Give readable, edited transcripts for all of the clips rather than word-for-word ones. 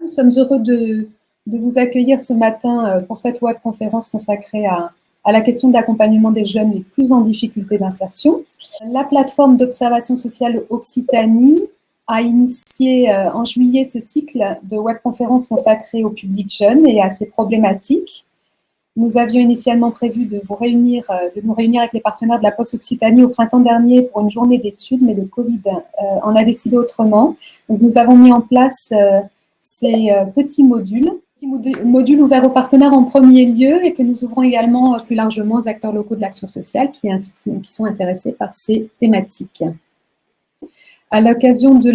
Nous sommes heureux de vous accueillir ce matin pour cette webconférence consacrée à la question de l'accompagnement des jeunes les plus en difficulté d'insertion. La plateforme d'observation sociale Occitanie a initié en juillet ce cycle de webconférences consacrées au public jeune et à ses problématiques. Nous avions initialement prévu de nous réunir avec les partenaires de la Poste Occitanie au printemps dernier pour une journée d'études, mais le Covid en a décidé autrement. Donc nous avons mis en place ces petits modules ouverts aux partenaires en premier lieu et que nous ouvrons également plus largement aux acteurs locaux de l'action sociale qui sont intéressés par ces thématiques. À l'occasion de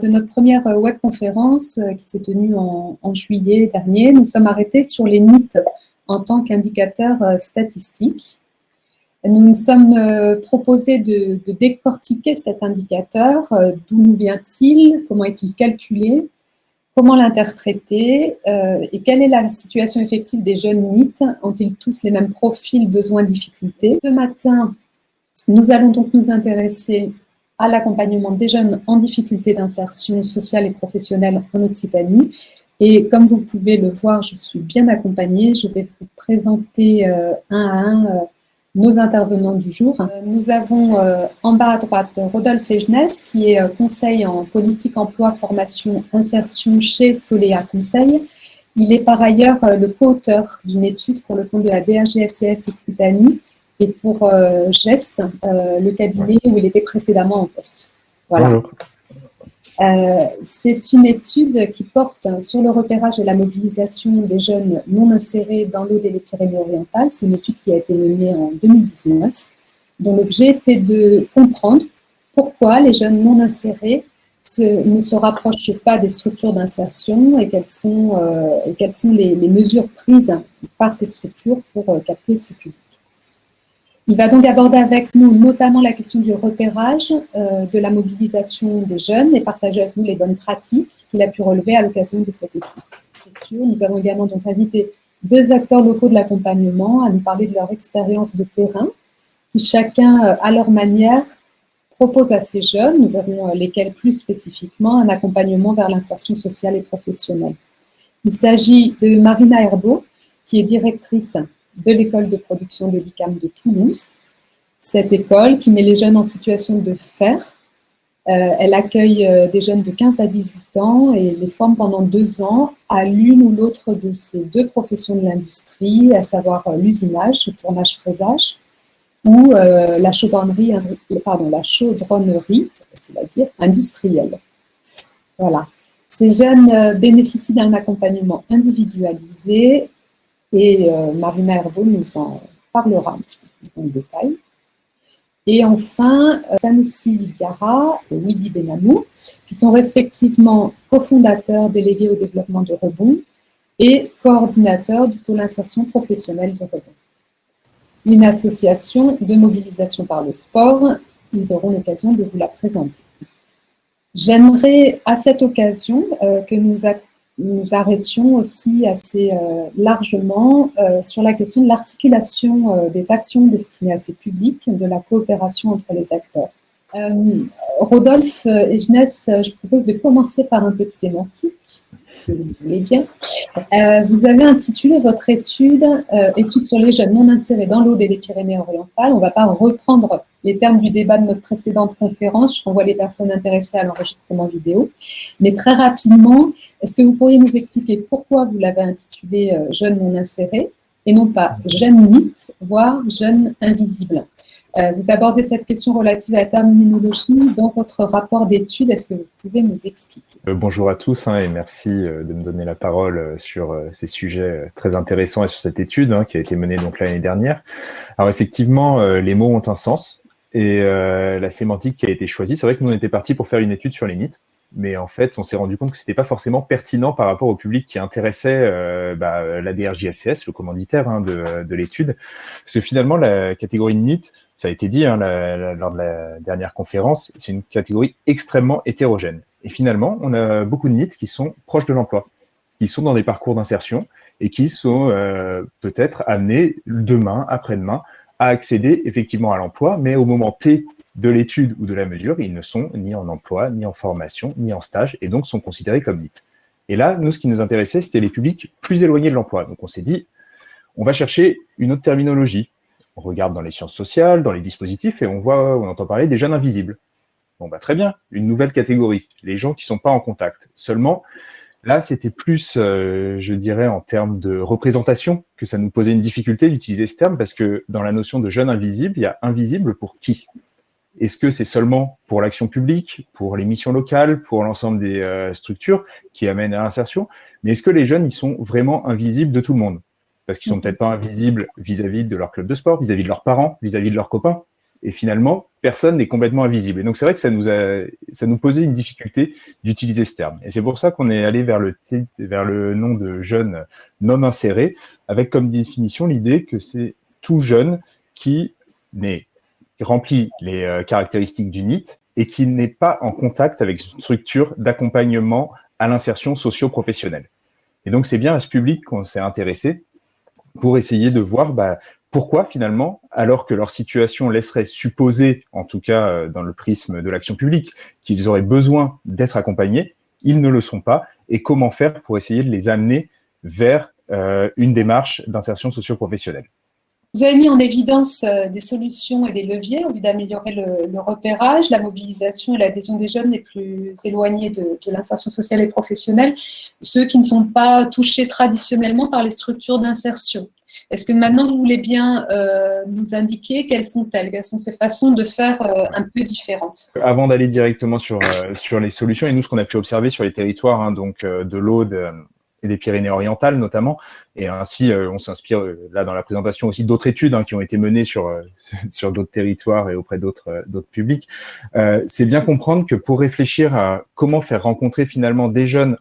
notre première webconférence qui s'est tenue en juillet dernier, nous sommes arrêtés sur les NEET en tant qu'indicateur statistique. Nous nous sommes proposés de décortiquer cet indicateur, d'où nous vient-il, comment est-il calculé, comment l'interpréter et quelle est la situation effective des jeunes NEET? Ont-ils tous les mêmes profils, besoins, difficultés? Ce matin, nous allons donc nous intéresser à l'accompagnement des jeunes en difficulté d'insertion sociale et professionnelle en Occitanie. Et comme vous pouvez le voir, je suis bien accompagnée. Je vais vous présenter un à un nos intervenants du jour. Nous avons en bas à droite Rodolphe Egenès, qui est conseil en politique, emploi, formation, insertion chez Solea Conseil. Il est par ailleurs le co-auteur d'une étude pour le compte de la DRGSCS Occitanie et pour GEST, le cabinet où il était précédemment en poste. Voilà. Bonjour. C'est une étude qui porte sur le repérage et la mobilisation des jeunes non insérés dans l'Aude et les Pyrénées-Orientales. C'est une étude qui a été menée en 2019, dont l'objet était de comprendre pourquoi les jeunes non insérés ne se rapprochent pas des structures d'insertion et quelles sont les mesures prises par ces structures pour capter ce public. Il va donc aborder avec nous notamment la question du repérage, de la mobilisation des jeunes et partager avec nous les bonnes pratiques qu'il a pu relever à l'occasion de cette étude. Nous avons également donc invité deux acteurs locaux de l'accompagnement à nous parler de leur expérience de terrain, qui chacun, à leur manière, propose à ces jeunes, nous verrons lesquels plus spécifiquement, un accompagnement vers l'insertion sociale et professionnelle. Il s'agit de Marina Herbeau, qui est directrice de l'école de production de l'ICAM de Toulouse. Cette école qui met les jeunes en situation de faire. Elle accueille des jeunes de 15 à 18 ans et les forme pendant 2 ans à l'une ou l'autre de ces deux professions de l'industrie, à savoir l'usinage, le tournage-fraisage, ou la chaudronnerie, facile à dire, industrielle. Voilà. Ces jeunes bénéficient d'un accompagnement individualisé. Et Marina Herbeau nous en parlera un petit peu plus en détail. Et enfin, Sanoussi Diarra et Willy Benamou, qui sont respectivement cofondateurs délégués au développement de Rebond et coordinateurs du pôle insertion professionnelle de Rebond. Une association de mobilisation par le sport, ils auront l'occasion de vous la présenter. J'aimerais à cette occasion que nous arrêtions aussi assez largement sur la question de l'articulation des actions destinées à ces publics, de la coopération entre les acteurs. Rodolphe Egenès, je propose de commencer par un peu de sémantique, si vous voulez bien. Vous avez intitulé votre étude « Étude sur les jeunes non insérés dans l'Aude et les Pyrénées-Orientales ». On ne va pas reprendre les termes du débat de notre précédente conférence. Je renvoie les personnes intéressées à l'enregistrement vidéo. Mais très rapidement, est-ce que vous pourriez nous expliquer pourquoi vous l'avez intitulé « Jeunes non insérés » et non pas « Jeunes NEET », voire « Jeunes invisibles ». Vous abordez cette question relative à la terminologie dans votre rapport d'étude. Est-ce que vous pouvez nous expliquer? Bonjour à tous et merci de me donner la parole sur ces sujets très intéressants et sur cette étude qui a été menée donc l'année dernière. Alors effectivement, les mots ont un sens et la sémantique qui a été choisie, c'est vrai que nous on était partis pour faire une étude sur les NEET, mais en fait on s'est rendu compte que c'était pas forcément pertinent par rapport au public qui intéressait la DRJSCS, le commanditaire de l'étude, parce que finalement la catégorie de NEET, ça a été dit lors de la dernière conférence, c'est une catégorie extrêmement hétérogène. Et finalement, on a beaucoup de NEET qui sont proches de l'emploi, qui sont dans des parcours d'insertion et qui sont peut-être amenés demain, après-demain, à accéder effectivement à l'emploi, mais au moment T de l'étude ou de la mesure, ils ne sont ni en emploi, ni en formation, ni en stage, et donc sont considérés comme NEET. Et là, nous, ce qui nous intéressait, c'était les publics plus éloignés de l'emploi. Donc, on s'est dit, on va chercher une autre terminologie. On regarde dans les sciences sociales, dans les dispositifs, et on entend parler des jeunes invisibles. Bon, très bien, une nouvelle catégorie, les gens qui ne sont pas en contact. Seulement, là, c'était plus, je dirais, en termes de représentation, que ça nous posait une difficulté d'utiliser ce terme, parce que dans la notion de jeune invisible, il y a invisible pour qui ? Est-ce que c'est seulement pour l'action publique, pour les missions locales, pour l'ensemble des structures qui amènent à l'insertion ? Mais est-ce que les jeunes, ils sont vraiment invisibles de tout le monde ? Parce qu'ils sont peut-être pas invisibles vis-à-vis de leur club de sport, vis-à-vis de leurs parents, vis-à-vis de leurs copains. Et finalement, personne n'est complètement invisible. Et donc, c'est vrai que ça nous posait une difficulté d'utiliser ce terme. Et c'est pour ça qu'on est allé vers le nom de jeune non inséré, avec comme définition l'idée que c'est tout jeune qui remplit les caractéristiques du NEET et qui n'est pas en contact avec une structure d'accompagnement à l'insertion socio-professionnelle. Et donc, c'est bien à ce public qu'on s'est intéressé pour essayer de voir pourquoi finalement, alors que leur situation laisserait supposer, en tout cas dans le prisme de l'action publique, qu'ils auraient besoin d'être accompagnés, ils ne le sont pas, et comment faire pour essayer de les amener vers une démarche d'insertion socio-professionnelle. Vous avez mis en évidence des solutions et des leviers en vue d'améliorer le repérage, la mobilisation et l'adhésion des jeunes les plus éloignés de l'insertion sociale et professionnelle, ceux qui ne sont pas touchés traditionnellement par les structures d'insertion. Est-ce que maintenant vous voulez bien nous indiquer quelles sont-elles, quelles sont ces façons de faire un peu différentes ? Avant d'aller directement sur les solutions, et nous ce qu'on a pu observer sur les territoires, donc de l'Aude et des Pyrénées-Orientales notamment, et ainsi on s'inspire là dans la présentation aussi d'autres études qui ont été menées sur d'autres territoires et auprès d'autres publics. C'est bien comprendre que pour réfléchir à comment faire rencontrer finalement des jeunes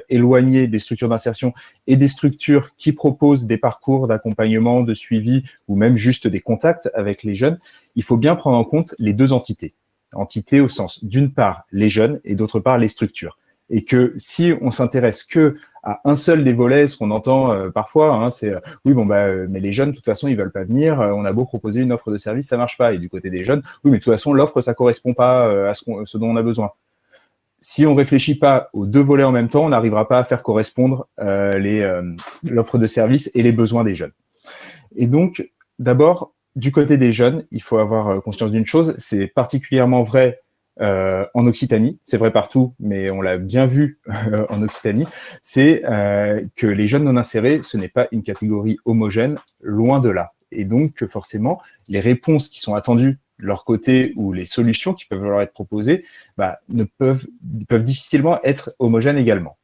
éloignés des structures d'insertion et des structures qui proposent des parcours d'accompagnement, de suivi ou même juste des contacts avec les jeunes, il faut bien prendre en compte les deux entités. Entités au sens d'une part les jeunes et d'autre part les structures. Et que si on s'intéresse que à un seul des volets, ce qu'on entend parfois, c'est oui mais les jeunes de toute façon ils veulent pas venir, on a beau proposer une offre de service, ça marche pas. Et du côté des jeunes, oui mais de toute façon l'offre ça correspond pas à ce dont on a besoin. Si on réfléchit pas aux deux volets en même temps, on n'arrivera pas à faire correspondre l'offre de service et les besoins des jeunes. Et donc d'abord du côté des jeunes, il faut avoir conscience d'une chose, c'est particulièrement vrai en Occitanie, c'est vrai partout, mais on l'a bien vu en Occitanie, c'est que les jeunes non insérés, ce n'est pas une catégorie homogène, loin de là. Et donc, forcément, les réponses qui sont attendues de leur côté ou les solutions qui peuvent leur être proposées peuvent difficilement être homogènes également.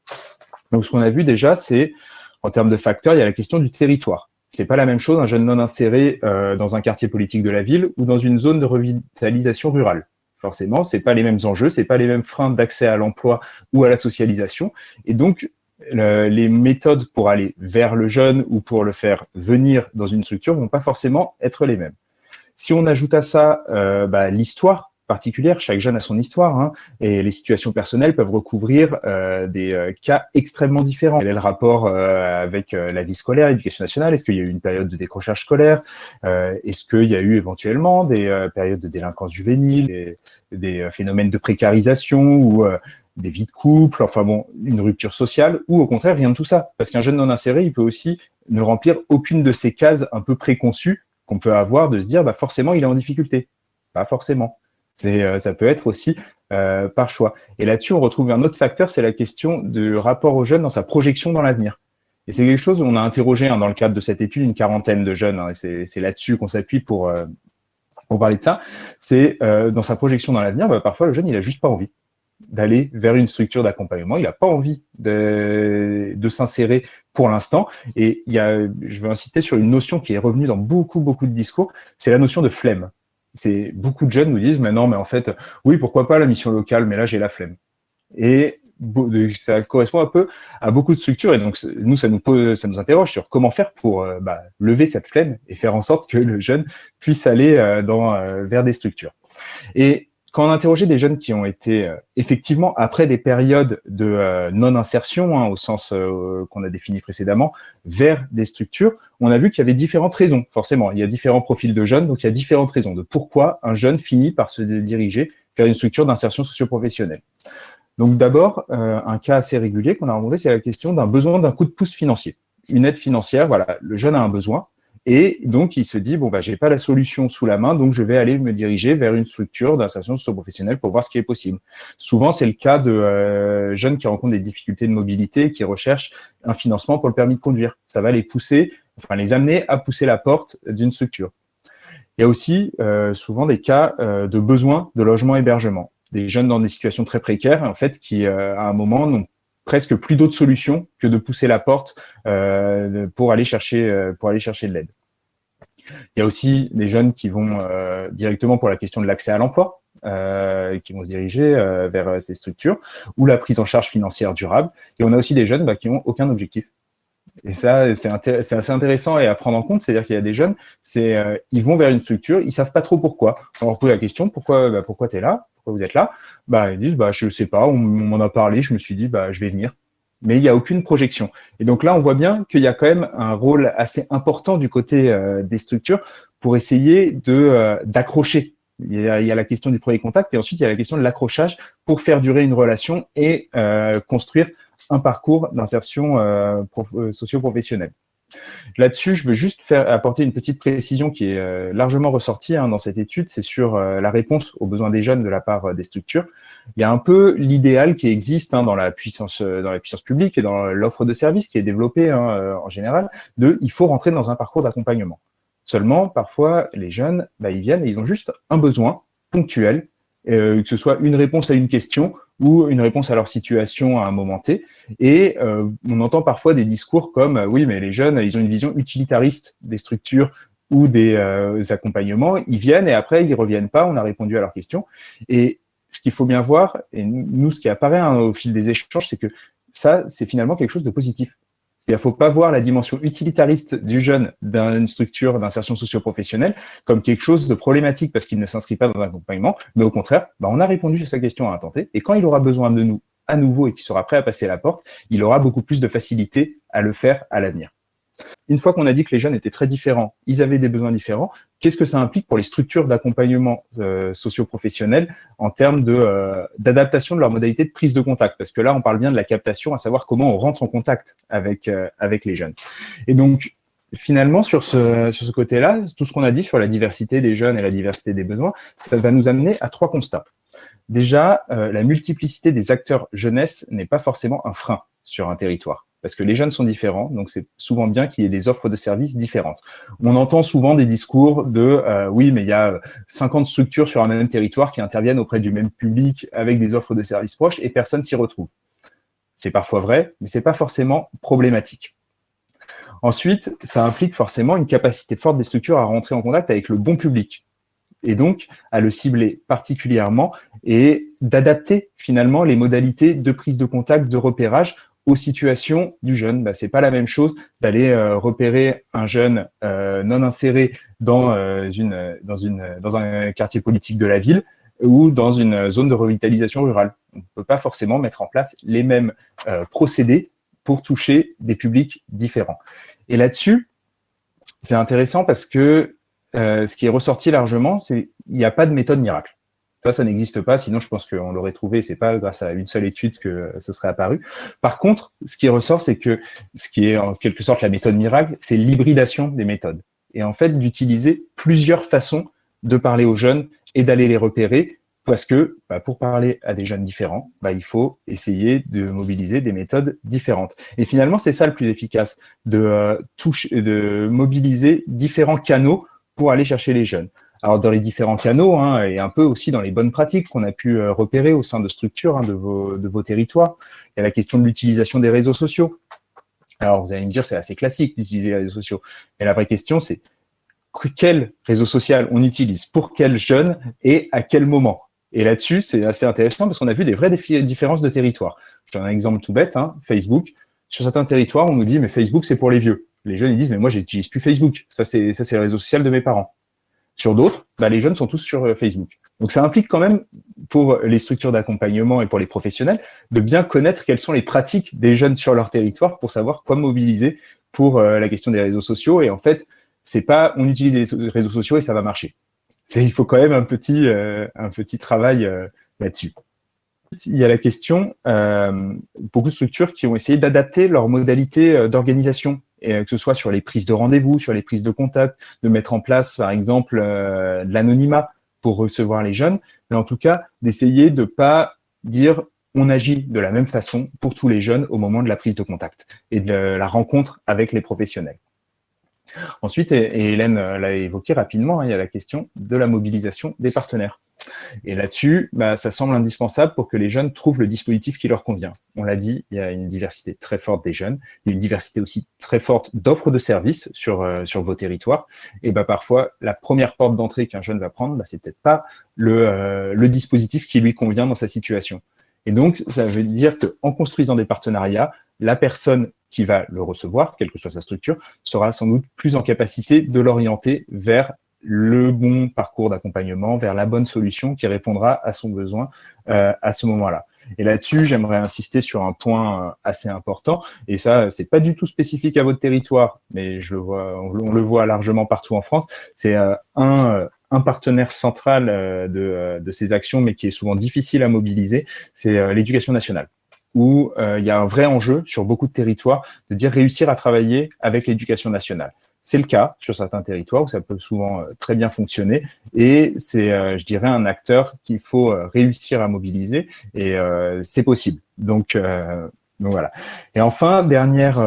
Donc, ce qu'on a vu déjà, c'est, en termes de facteurs, il y a la question du territoire. C'est pas la même chose un jeune non inséré dans un quartier politique de la ville ou dans une zone de revitalisation rurale. Forcément, c'est pas les mêmes enjeux, c'est pas les mêmes freins d'accès à l'emploi ou à la socialisation. Et donc, les méthodes pour aller vers le jeune ou pour le faire venir dans une structure vont pas forcément être les mêmes. Si on ajoute à ça l'histoire particulière, chaque jeune a son histoire, et les situations personnelles peuvent recouvrir des cas extrêmement différents. Quel est le rapport avec la vie scolaire, l'éducation nationale ? Est-ce qu'il y a eu une période de décrochage scolaire ? Est-ce qu'il y a eu éventuellement des périodes de délinquance juvénile, des phénomènes de précarisation ou des vies de couple, une rupture sociale, ou au contraire, rien de tout ça. Parce qu'un jeune non inséré, il peut aussi ne remplir aucune de ces cases un peu préconçues qu'on peut avoir de se dire forcément il est en difficulté. Pas forcément. Ça peut être aussi par choix. Et là-dessus, on retrouve un autre facteur, c'est la question du rapport au jeune dans sa projection dans l'avenir. Et c'est quelque chose où on a interrogé dans le cadre de cette étude une quarantaine de jeunes, et c'est là-dessus qu'on s'appuie pour parler de ça. C'est dans sa projection dans l'avenir, parfois le jeune il a juste pas envie d'aller vers une structure d'accompagnement, il n'a pas envie de s'insérer pour l'instant. Et je veux insister sur une notion qui est revenue dans beaucoup de discours, c'est la notion de flemme. C'est beaucoup de jeunes nous disent, mais non, mais en fait, oui, pourquoi pas la mission locale, mais là, j'ai la flemme. Et ça correspond un peu à beaucoup de structures. Et donc, nous, ça nous interroge sur comment faire pour lever cette flemme et faire en sorte que le jeune puisse aller vers des structures. Et quand on interrogeait des jeunes qui ont été effectivement, après des périodes de non-insertion, au sens qu'on a défini précédemment, vers des structures, on a vu qu'il y avait différentes raisons, forcément. Il y a différents profils de jeunes, donc il y a différentes raisons de pourquoi un jeune finit par se diriger vers une structure d'insertion socio-professionnelle. Donc d'abord, un cas assez régulier qu'on a rencontré, c'est la question d'un besoin d'un coup de pouce financier. Une aide financière, voilà, le jeune a un besoin, et donc il se dit, bon, bah, j'ai pas la solution sous la main, donc je vais aller me diriger vers une structure d'insertion socio-professionnelle pour voir ce qui est possible. Souvent, c'est le cas de jeunes qui rencontrent des difficultés de mobilité, qui recherchent un financement pour le permis de conduire. Ça va les pousser, enfin les amener à pousser la porte d'une structure. Il y a aussi souvent des cas de besoin de logement-hébergement. Des jeunes dans des situations très précaires, en fait, qui à un moment n'ont presque plus d'autres solutions que de pousser la porte pour aller chercher de l'aide. Il y a aussi des jeunes qui vont directement pour la question de l'accès à l'emploi, qui vont se diriger vers ces structures, ou la prise en charge financière durable. Et on a aussi des jeunes qui n'ont aucun objectif. Et ça, c'est assez intéressant et à prendre en compte, c'est-à-dire qu'il y a des jeunes, ils vont vers une structure, ils savent pas trop pourquoi. On leur pose la question, pourquoi t'es là, pourquoi vous êtes là? Ils disent, je sais pas, on m'en a parlé, je me suis dit, je vais venir. Mais il n'y a aucune projection. Et donc là, on voit bien qu'il y a quand même un rôle assez important du côté des structures pour essayer d'accrocher. Il y a la question du premier contact et ensuite il y a la question de l'accrochage pour faire durer une relation et construire un parcours d'insertion socio-professionnelle. Là-dessus, je veux juste apporter une petite précision qui est largement ressortie dans cette étude, c'est sur la réponse aux besoins des jeunes de la part des structures. Il y a un peu l'idéal qui existe dans la puissance publique et dans l'offre de services qui est développée en général, il faut rentrer dans un parcours d'accompagnement. Seulement, parfois, les jeunes, ils viennent et ils ont juste un besoin ponctuel, que ce soit une réponse à une question ou une réponse à leur situation à un moment T. Et on entend parfois des discours comme oui, mais les jeunes, ils ont une vision utilitariste des structures ou des accompagnements. Ils viennent et après, ils reviennent pas. On a répondu à leurs questions. Et ce qu'il faut bien voir, et nous, ce qui apparaît au fil des échanges, c'est que ça, c'est finalement quelque chose de positif. Il ne faut pas voir la dimension utilitariste du jeune d'une structure d'insertion socio-professionnelle comme quelque chose de problématique parce qu'il ne s'inscrit pas dans un accompagnement, mais au contraire, on a répondu à sa question à un temps T, et quand il aura besoin de nous à nouveau et qu'il sera prêt à passer la porte, il aura beaucoup plus de facilité à le faire à l'avenir. Une fois qu'on a dit que les jeunes étaient très différents, ils avaient des besoins différents, qu'est-ce que ça implique pour les structures d'accompagnement socio-professionnel en termes d'adaptation de leur modalité de prise de contact? Parce que là, on parle bien de la captation, à savoir comment on rentre en contact avec les jeunes. Et donc, finalement, sur ce côté-là, tout ce qu'on a dit sur la diversité des jeunes et la diversité des besoins, ça va nous amener à 3 constats. Déjà, la multiplicité des acteurs jeunesse n'est pas forcément un frein sur un territoire. Parce que les jeunes sont différents, donc c'est souvent bien qu'il y ait des offres de services différentes. On entend souvent des discours de oui, mais il y a 50 structures sur un même territoire qui interviennent auprès du même public avec des offres de services proches et personne s'y retrouve. C'est parfois vrai, mais c'est pas forcément problématique. Ensuite, ça implique forcément une capacité forte des structures à rentrer en contact avec le bon public et donc à le cibler particulièrement et d'adapter finalement les modalités de prise de contact, de repérage aux situations du jeune. C'est pas la même chose d'aller repérer un jeune non inséré dans un quartier politique de la ville ou dans une zone de revitalisation rurale. On ne peut pas forcément mettre en place les mêmes procédés pour toucher des publics différents. Et là-dessus, c'est intéressant parce que ce qui est ressorti largement, c'est qu'il n'y a pas de méthode miracle. Ça n'existe pas, sinon je pense qu'on l'aurait trouvé, c'est pas grâce à une seule étude que ce serait apparu. Par contre, ce qui ressort, c'est que ce qui est en quelque sorte la méthode miracle, c'est l'hybridation des méthodes. Et en fait, d'utiliser plusieurs façons de parler aux jeunes et d'aller les repérer, parce que pour parler à des jeunes différents, il faut essayer de mobiliser des méthodes différentes. Et finalement, c'est ça le plus efficace, de mobiliser différents canaux pour aller chercher les jeunes. Alors, dans les différents canaux, et un peu aussi dans les bonnes pratiques qu'on a pu repérer au sein de structures de vos territoires, il y a la question de l'utilisation des réseaux sociaux. Alors, vous allez me dire, c'est assez classique d'utiliser les réseaux sociaux. Mais la vraie question, c'est quel réseau social on utilise pour quel jeune et à quel moment. Et là-dessus, c'est assez intéressant parce qu'on a vu des vraies différences de territoire. Je donne un exemple tout bête, Facebook. Sur certains territoires, on nous dit, mais Facebook, c'est pour les vieux. Les jeunes, ils disent, mais moi, j'utilise plus Facebook. Ça, c'est le réseau social de mes parents. Sur d'autres, les jeunes sont tous sur Facebook. Donc, ça implique quand même, pour les structures d'accompagnement et pour les professionnels, de bien connaître quelles sont les pratiques des jeunes sur leur territoire pour savoir quoi mobiliser pour la question des réseaux sociaux. Et en fait, c'est pas on utilise les réseaux sociaux et ça va marcher. Il faut quand même un petit travail là-dessus. Il y a la question, beaucoup de structures qui ont essayé d'adapter leurs modalités d'organisation, et que ce soit sur les prises de rendez-vous, sur les prises de contact, de mettre en place, par exemple, de l'anonymat pour recevoir les jeunes, mais en tout cas, d'essayer de pas dire on agit de la même façon pour tous les jeunes au moment de la prise de contact et de la rencontre avec les professionnels. Ensuite, et Hélène l'a évoqué rapidement, il y a la question de la mobilisation des partenaires. Et là-dessus, ça semble indispensable pour que les jeunes trouvent le dispositif qui leur convient. On l'a dit, il y a une diversité très forte des jeunes, il y a une diversité aussi très forte d'offres de services sur vos territoires. Et parfois, la première porte d'entrée qu'un jeune va prendre, c'est peut-être pas le dispositif qui lui convient dans sa situation. Et donc, ça veut dire qu'en construisant des partenariats, la personne qui va le recevoir, quelle que soit sa structure, sera sans doute plus en capacité de l'orienter vers le bon parcours d'accompagnement, vers la bonne solution qui répondra à son besoin à ce moment-là. Et là-dessus, j'aimerais insister sur un point assez important, et ça, c'est pas du tout spécifique à votre territoire, mais on le voit largement partout en France, c'est un partenaire central de ces actions, mais qui est souvent difficile à mobiliser, c'est l'éducation nationale, où il y a un vrai enjeu sur beaucoup de territoires de dire réussir à travailler avec l'éducation nationale. C'est le cas sur certains territoires où ça peut souvent très bien fonctionner, et c'est, je dirais, un acteur qu'il faut réussir à mobiliser, et c'est possible. Donc voilà. Et enfin, dernière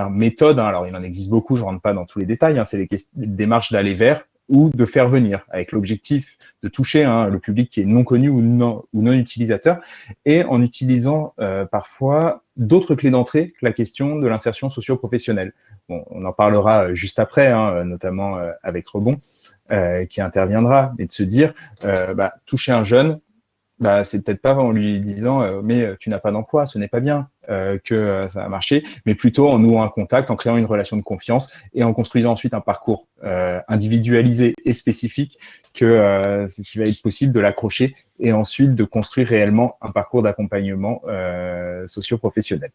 méthode, alors il en existe beaucoup, je rentre pas dans tous les détails, c'est les démarches d'aller vers ou de faire venir, avec l'objectif de toucher le public qui est non connu ou non utilisateur, et en utilisant parfois d'autres clés d'entrée que la question de l'insertion socio-professionnelle. Bon, on en parlera juste après, notamment avec Rebond, qui interviendra, et de se dire, toucher un jeune, c'est peut-être pas en lui disant mais tu n'as pas d'emploi, ce n'est pas bien que ça va marcher, mais plutôt en nouant un contact, en créant une relation de confiance et en construisant ensuite un parcours individualisé et spécifique qui va être possible de l'accrocher et ensuite de construire réellement un parcours d'accompagnement socio-professionnel.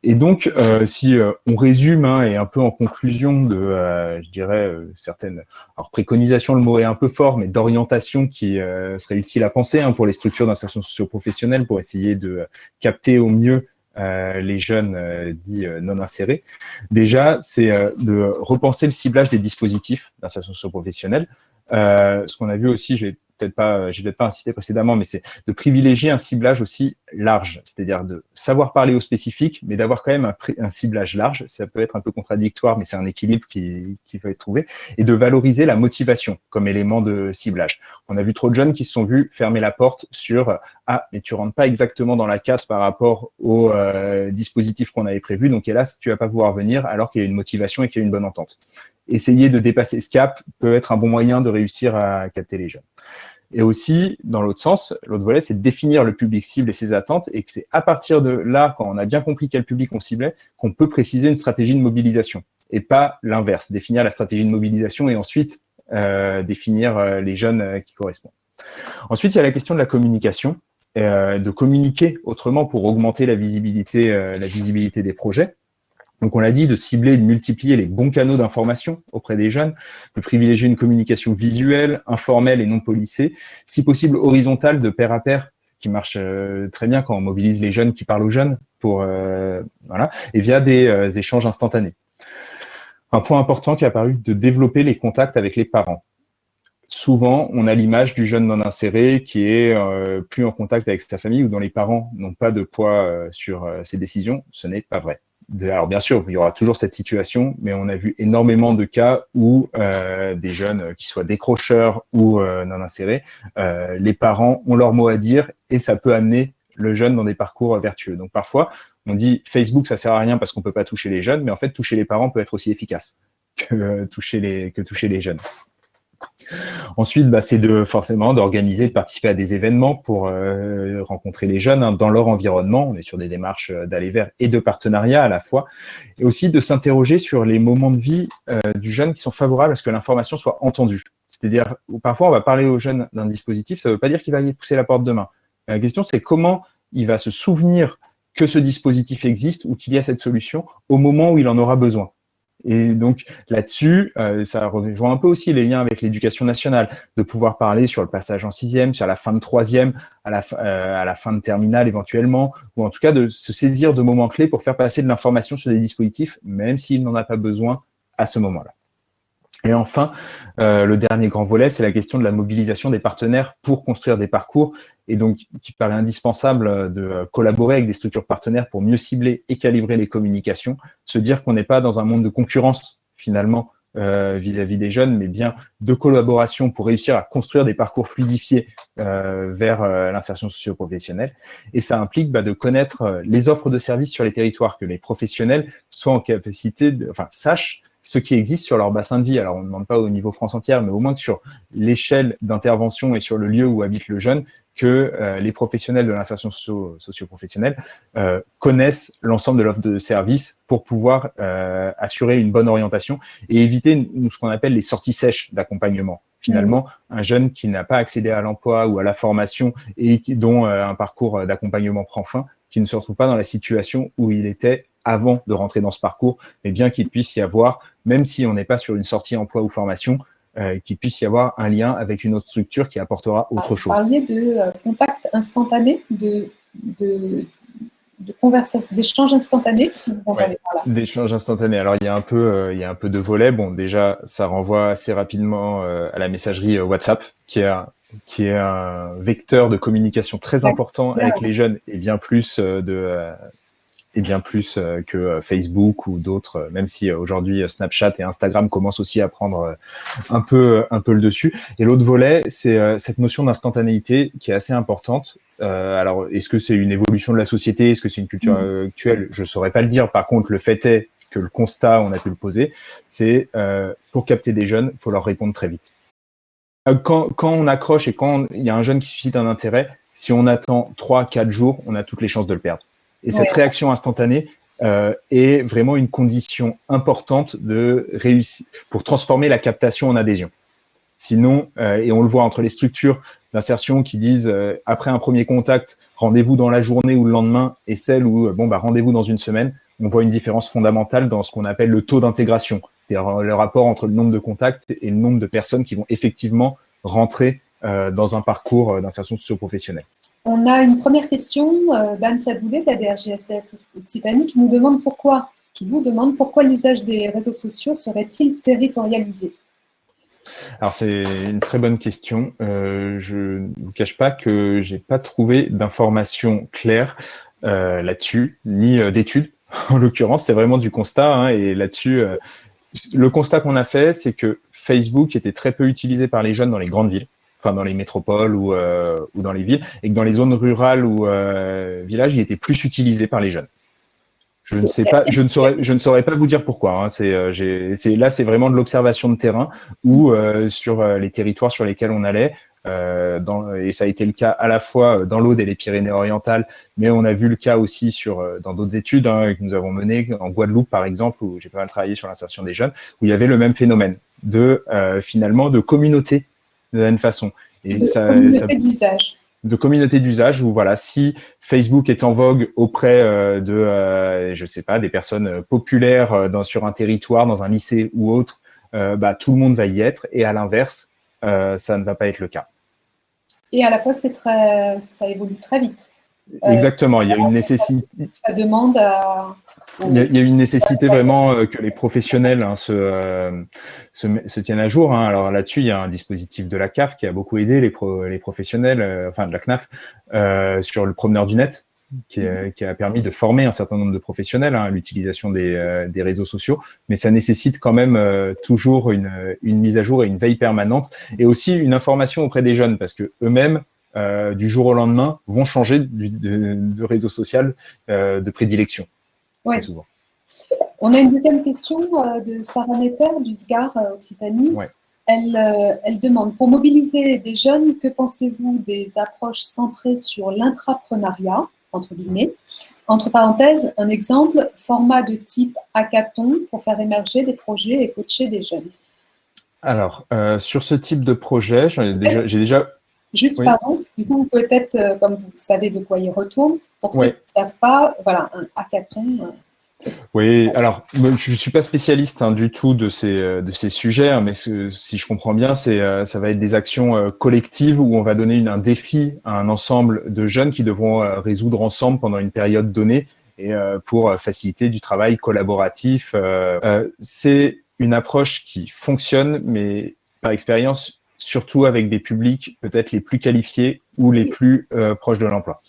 Et donc, si on résume et un peu en conclusion de, je dirais, certaines préconisations, le mot est un peu fort, mais d'orientation qui serait utile à penser pour les structures d'insertion socio-professionnelle pour essayer de capter au mieux les jeunes dits non insérés. Déjà, c'est de repenser le ciblage des dispositifs d'insertion socio-professionnelle. Ce qu'on a vu aussi, j'ai peut-être pas insisté précédemment, mais c'est de privilégier un ciblage aussi large, c'est-à-dire de savoir parler aux spécifiques, mais d'avoir quand même un ciblage large. Ça peut être un peu contradictoire, mais c'est un équilibre qui va être trouvé, et de valoriser la motivation comme élément de ciblage. On a vu trop de jeunes qui se sont vus fermer la porte sur mais tu rentres pas exactement dans la case par rapport au dispositif qu'on avait prévu, donc hélas, tu vas pas pouvoir venir alors qu'il y a une motivation et qu'il y a une bonne entente. Essayer de dépasser ce cap peut être un bon moyen de réussir à capter les jeunes. Et aussi, dans l'autre sens, l'autre volet, c'est de définir le public cible et ses attentes, et que c'est à partir de là, quand on a bien compris quel public on ciblait, qu'on peut préciser une stratégie de mobilisation, et pas l'inverse, définir la stratégie de mobilisation et ensuite définir les jeunes qui correspondent. Ensuite, il y a la question de la communication, de communiquer autrement pour augmenter la visibilité des projets. Donc, on l'a dit, de cibler et de multiplier les bons canaux d'information auprès des jeunes, de privilégier une communication visuelle, informelle et non policée, si possible horizontale, de pair à pair, qui marche très bien quand on mobilise les jeunes qui parlent aux jeunes, et via des échanges instantanés. Un point important qui est apparu, de développer les contacts avec les parents. Souvent, on a l'image du jeune non inséré qui est plus en contact avec sa famille ou dont les parents n'ont pas de poids sur ses décisions. Ce n'est pas vrai. Alors bien sûr, il y aura toujours cette situation, mais on a vu énormément de cas où des jeunes qui soient décrocheurs ou non insérés, les parents ont leur mot à dire et ça peut amener le jeune dans des parcours vertueux. Donc parfois, on dit Facebook, ça sert à rien parce qu'on peut pas toucher les jeunes, mais en fait, toucher les parents peut être aussi efficace que toucher les jeunes. Ensuite, c'est forcément d'organiser, de participer à des événements pour rencontrer les jeunes dans leur environnement. On est sur des démarches d'aller vers et de partenariat à la fois, et aussi de s'interroger sur les moments de vie du jeune qui sont favorables à ce que l'information soit entendue. C'est-à-dire, parfois, on va parler aux jeunes d'un dispositif, ça ne veut pas dire qu'il va y pousser la porte demain. La question, c'est comment il va se souvenir que ce dispositif existe ou qu'il y a cette solution au moment où il en aura besoin. Et donc là-dessus, ça rejoint un peu aussi les liens avec l'éducation nationale, de pouvoir parler sur le passage en 6e, sur la fin de 3e, à la fin de terminale éventuellement, ou en tout cas de se saisir de moments clés pour faire passer de l'information sur des dispositifs, même s'il n'en a pas besoin à ce moment-là. Et enfin, le dernier grand volet, c'est la question de la mobilisation des partenaires pour construire des parcours, et donc qui paraît indispensable de collaborer avec des structures partenaires pour mieux cibler et calibrer les communications, se dire qu'on n'est pas dans un monde de concurrence finalement vis-à-vis des jeunes, mais bien de collaboration pour réussir à construire des parcours fluidifiés vers l'insertion socio-professionnelle. Et ça implique de connaître les offres de services sur les territoires, que les professionnels soient en capacité, sachent ce qui existe sur leur bassin de vie. Alors, on ne demande pas au niveau France entière, mais au moins que sur l'échelle d'intervention et sur le lieu où habite le jeune, que les professionnels de l'insertion socio-professionnelle connaissent l'ensemble de l'offre de services pour pouvoir assurer une bonne orientation et éviter ce qu'on appelle les sorties sèches d'accompagnement. Finalement, un jeune qui n'a pas accédé à l'emploi ou à la formation et dont un parcours d'accompagnement prend fin, qui ne se retrouve pas dans la situation où il était avant de rentrer dans ce parcours, mais bien qu'il puisse y avoir, même si on n'est pas sur une sortie emploi ou formation, qu'il puisse y avoir un lien avec une autre structure qui apportera autre chose. Vous parliez de contact instantané, d'échanges instantanés. D'échanges instantanés. Alors, il y a un peu de volets. Bon, déjà, ça renvoie assez rapidement à la messagerie WhatsApp, qui est un vecteur de communication très important avec les jeunes et bien plus que Facebook ou d'autres, même si aujourd'hui Snapchat et Instagram commencent aussi à prendre un peu le dessus. Et l'autre volet, c'est cette notion d'instantanéité qui est assez importante. Alors, est-ce que c'est une évolution de la société? Est-ce que c'est une culture actuelle? Je saurais pas le dire. Par contre, le fait est que le constat, on a pu le poser, c'est pour capter des jeunes, il faut leur répondre très vite. Quand on accroche et quand il y a un jeune qui suscite un intérêt, si on attend 3-4 jours, on a toutes les chances de le perdre. Et cette réaction instantanée est vraiment une condition importante de réussir pour transformer la captation en adhésion. Sinon, et on le voit entre les structures d'insertion qui disent après un premier contact, rendez-vous dans la journée ou le lendemain, et celle où rendez-vous dans une semaine, on voit une différence fondamentale dans ce qu'on appelle le taux d'intégration, c'est-à-dire le rapport entre le nombre de contacts et le nombre de personnes qui vont effectivement rentrer dans un parcours d'insertion socio-professionnelle. On a une première question d'Anne Saboulet de la DRJSS Occitanie qui vous demande pourquoi l'usage des réseaux sociaux serait-il territorialisé? Alors c'est une très bonne question. Je ne vous cache pas que j'ai pas trouvé d'informations claires là-dessus, ni d'études. En l'occurrence, c'est vraiment du constat. Et là-dessus, le constat qu'on a fait, c'est que Facebook était très peu utilisé par les jeunes dans les grandes villes, enfin dans les métropoles ou dans les villes, et que dans les zones rurales ou villages, il était plus utilisé par les jeunes. Je ne saurais pas vous dire pourquoi. Là, c'est vraiment de l'observation de terrain ou sur les territoires sur lesquels on allait. Et ça a été le cas à la fois dans l'Aude et les Pyrénées-Orientales, mais on a vu le cas aussi dans d'autres études que nous avons menées en Guadeloupe, par exemple, où j'ai pas mal travaillé sur l'insertion des jeunes, où il y avait le même phénomène finalement de communauté de la même façon. Et de communauté d'usage où si Facebook est en vogue auprès des personnes populaires sur un territoire, dans un lycée ou autre, tout le monde va y être, et à l'inverse, ça ne va pas être le cas. Et à la fois, ça évolue très vite. Exactement, il y a une nécessité. Ça demande à... Il y a une nécessité vraiment que les professionnels se tiennent à jour. Alors là-dessus, il y a un dispositif de la CAF qui a beaucoup aidé les professionnels, de la CNAF, sur le promeneur du net, qui a permis de former un certain nombre de professionnels à l'utilisation des réseaux sociaux. Mais ça nécessite quand même toujours une mise à jour et une veille permanente, et aussi une information auprès des jeunes, parce que eux-mêmes, du jour au lendemain, vont changer de réseau social de prédilection. Ouais. Souvent. On a une deuxième question de Sarah Netter du SGAR Occitanie. Ouais. Elle demande, pour mobiliser des jeunes, que pensez-vous des approches centrées sur l'intrapreneuriat, entre guillemets, entre parenthèses, un exemple, format de type hackathon pour faire émerger des projets et coacher des jeunes? Alors, sur ce type de projet, j'ai déjà... Juste, pardon, du coup, peut-être, comme vous savez de quoi il retourne, pour ceux qui ne savent pas, un hackathon. Oui, alors je suis pas spécialiste du tout de ces sujets, mais si je comprends bien, ça va être des actions collectives où on va donner un défi à un ensemble de jeunes qui devront résoudre ensemble pendant une période donnée et pour faciliter du travail collaboratif. C'est une approche qui fonctionne, mais par expérience, surtout avec des publics peut-être les plus qualifiés ou les plus proches de l'emploi.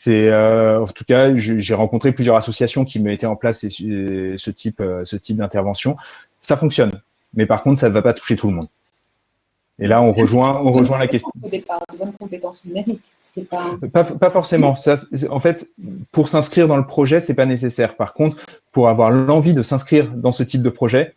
En tout cas, j'ai rencontré plusieurs associations qui mettaient en place ce type d'intervention. Ça fonctionne, mais par contre, ça ne va pas toucher tout le monde. Et là, on rejoint la question. Au départ, de bonnes compétences numériques, ce qui est pas forcément. Ça, en fait, pour s'inscrire dans le projet, c'est pas nécessaire. Par contre, pour avoir l'envie de s'inscrire dans ce type de projet,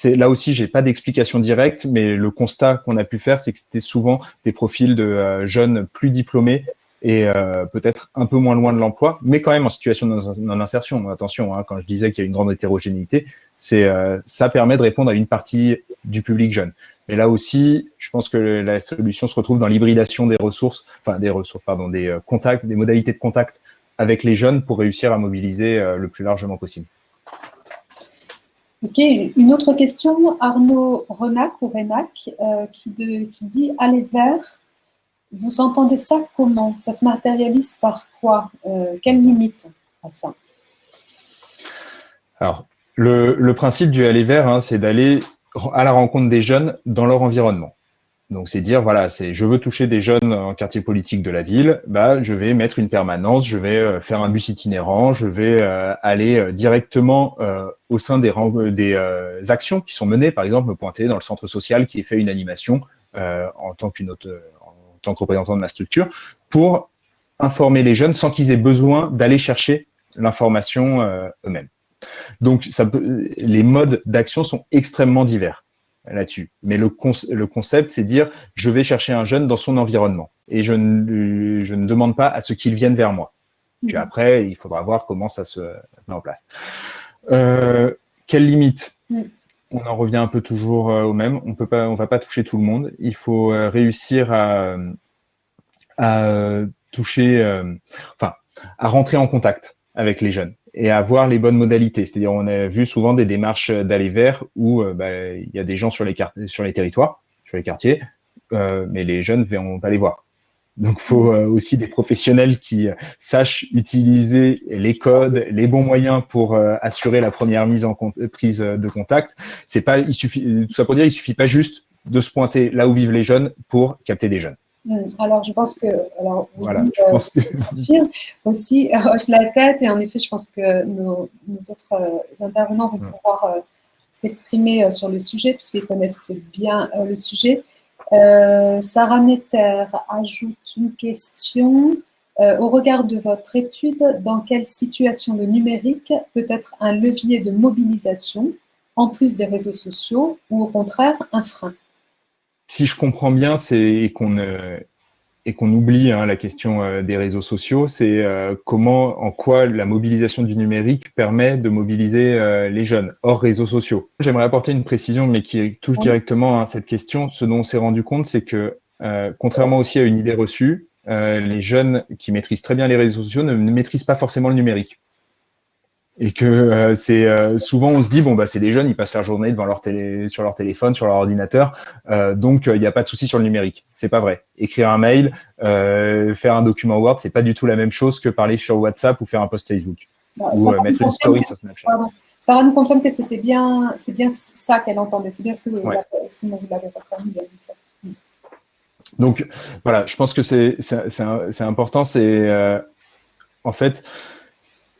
là aussi, j'ai pas d'explication directe, mais le constat qu'on a pu faire, c'est que c'était souvent des profils de jeunes plus diplômés et peut-être un peu moins loin de l'emploi, mais quand même en situation d'insertion. Attention, quand je disais qu'il y a une grande hétérogénéité, ça permet de répondre à une partie du public jeune. Mais là aussi, je pense que la solution se retrouve dans l'hybridation des contacts, des modalités de contact avec les jeunes pour réussir à mobiliser le plus largement possible. Ok, une autre question, Arnaud Renac qui dit « Aller vers », vous entendez ça comment? Ça se matérialise par quoi? Quelle limite à ça? Alors, le principe du aller vers, c'est d'aller à la rencontre des jeunes dans leur environnement. Donc, c'est dire, voilà, je veux toucher des jeunes en quartier politique de la ville, je vais mettre une permanence, je vais faire un bus itinérant, je vais aller directement au sein des actions qui sont menées, par exemple, me pointer dans le centre social qui ait fait une animation en tant que représentant de ma structure, pour informer les jeunes sans qu'ils aient besoin d'aller chercher l'information eux-mêmes. Donc, les modes d'action sont extrêmement divers là-dessus. Mais le concept, c'est dire, je vais chercher un jeune dans son environnement et je ne demande pas à ce qu'il vienne vers moi. Puis après, il faudra voir comment ça se met en place. Quelles limites? On en revient un peu toujours au même. On va pas toucher tout le monde. Il faut réussir à toucher, à rentrer en contact avec les jeunes et à voir les bonnes modalités. C'est-à-dire, on a vu souvent des démarches d'aller vers où il y a des gens sur les territoires, sur les quartiers, mais les jeunes ne vont pas les voir. Donc, il faut aussi des professionnels qui sachent utiliser les codes, les bons moyens pour assurer la première prise de contact. Tout ça pour dire, il suffit pas juste de se pointer là où vivent les jeunes pour capter des jeunes. Alors, je pense que, voilà, aussi hoche la tête, et en effet, je pense que nos autres intervenants vont pouvoir s'exprimer sur le sujet, puisqu'ils connaissent bien le sujet. Sarah Netter ajoute une question. Au regard de votre étude, dans quelle situation le numérique peut être un levier de mobilisation, en plus des réseaux sociaux, ou au contraire, un frein? Si je comprends bien, et qu'on oublie la question des réseaux sociaux, c'est en quoi la mobilisation du numérique permet de mobiliser les jeunes hors réseaux sociaux. J'aimerais apporter une précision, mais qui touche directement à cette question. Ce dont on s'est rendu compte, c'est que contrairement aussi à une idée reçue, les jeunes qui maîtrisent très bien les réseaux sociaux ne maîtrisent pas forcément le numérique. Et que souvent on se dit c'est des jeunes, ils passent leur journée devant sur leur téléphone, sur leur ordinateur, donc il n'y a pas de souci sur le numérique. C'est pas vrai. Écrire un mail, faire un document Word, c'est pas du tout la même chose que parler sur WhatsApp ou faire un post Facebook ou mettre une story sur Snapchat. Sarah nous confirme que c'est bien ça qu'elle entendait. C'est bien ce que sinon vous l'avez pas formulé. Donc voilà, je pense que c'est important. C'est en fait,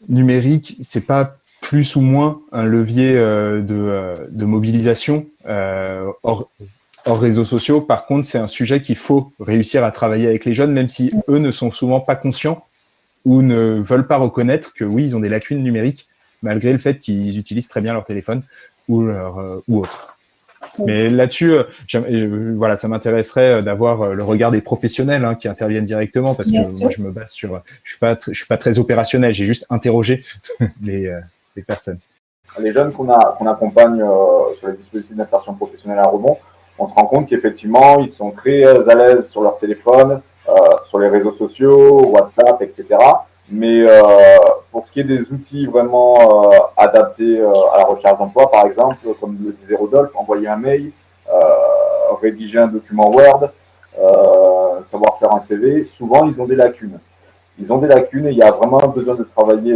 numérique, c'est pas plus ou moins un levier de mobilisation hors réseaux sociaux. Par contre, c'est un sujet qu'il faut réussir à travailler avec les jeunes, même si eux ne sont souvent pas conscients ou ne veulent pas reconnaître que oui, ils ont des lacunes numériques, malgré le fait qu'ils utilisent très bien leur téléphone ou autre. Mais là-dessus, ça m'intéresserait d'avoir le regard des professionnels qui interviennent directement, parce que moi, je me base sur, je suis pas très opérationnel, j'ai juste interrogé les personnes. Les jeunes qu'on accompagne sur les dispositifs d'insertion professionnelle à rebond, on se rend compte qu'effectivement, ils sont très à l'aise sur leur téléphone, sur les réseaux sociaux, WhatsApp, etc. Mais pour ce qui est des outils vraiment adaptés à la recherche d'emploi, par exemple, comme le disait Rodolphe, envoyer un mail, rédiger un document Word, savoir faire un CV, souvent ils ont des lacunes. Ils ont des lacunes et il y a vraiment besoin de travailler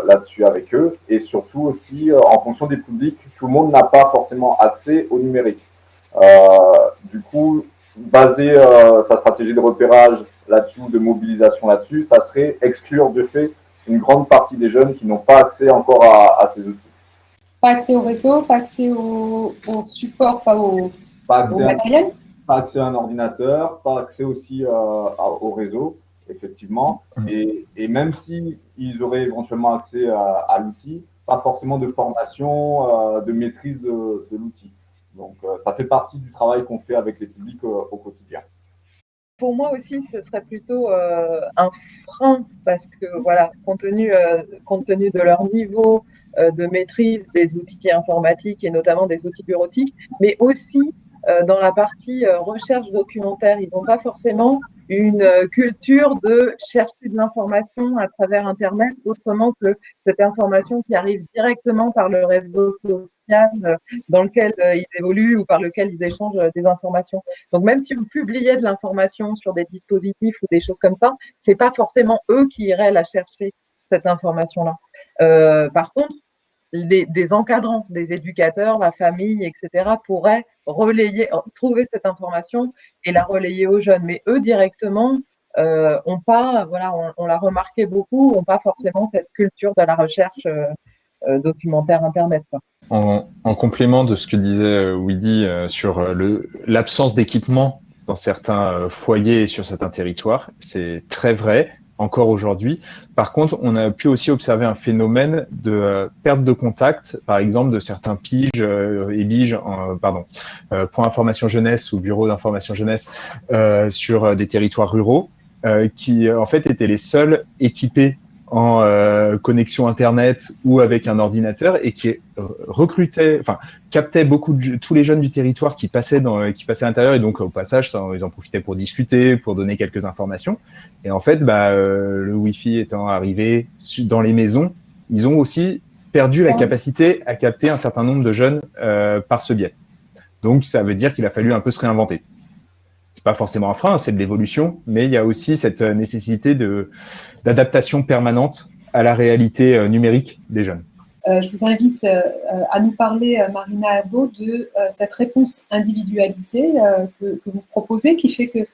là-dessus avec eux. Et surtout aussi, en fonction des publics, tout le monde n'a pas forcément accès au numérique. Du coup, baser sa stratégie de repérage là-dessus, de mobilisation là-dessus, ça serait exclure de fait une grande partie des jeunes qui n'ont pas accès encore à ces outils. Pas accès au réseau, pas accès au support, au matériel. Pas accès à un ordinateur, pas accès aussi au réseau, effectivement. Et même s'ils auraient éventuellement accès à l'outil, pas forcément de formation, de maîtrise de l'outil. Donc, ça fait partie du travail qu'on fait avec les publics au quotidien. Pour moi aussi, ce serait plutôt un frein parce que, voilà, compte tenu de leur niveau de maîtrise des outils informatiques et notamment des outils bureautiques, mais aussi dans la partie recherche documentaire, ils n'ont pas forcément une culture de chercher de l'information à travers Internet, autrement que cette information qui arrive directement par le réseau social dans lequel ils évoluent ou par lequel ils échangent des informations. Donc, même si on publiait de l'information sur des dispositifs ou des choses comme ça, c'est pas forcément eux qui iraient la chercher, cette information-là. Par contre, des encadrants, des éducateurs, la famille, etc., pourraient trouver cette information et la relayer aux jeunes. Mais eux, directement, ont pas, voilà, on l'a remarqué beaucoup, n'ont pas forcément cette culture de la recherche documentaire Internet, quoi. En complément de ce que disait Weedy sur l'absence d'équipement dans certains foyers et sur certains territoires, c'est très vrai encore aujourd'hui. Par contre, on a pu aussi observer un phénomène de perte de contact, par exemple de certains piges et biges, point information jeunesse ou bureau d'information jeunesse sur des territoires ruraux qui en fait étaient les seuls équipés en connexion Internet ou avec un ordinateur et qui captait tous les jeunes du territoire qui passaient à l'intérieur et donc au passage, ils en profitaient pour discuter, pour donner quelques informations. Et en fait, le Wi-Fi étant arrivé dans les maisons, ils ont aussi perdu la capacité à capter un certain nombre de jeunes par ce biais. Donc, ça veut dire qu'il a fallu un peu se réinventer. C'est pas forcément un frein, c'est de l'évolution, mais il y a aussi cette nécessité d'adaptation permanente à la réalité numérique des jeunes. Je vous invite à nous parler, Marina Herbault, de cette réponse individualisée que vous proposez, qui fait que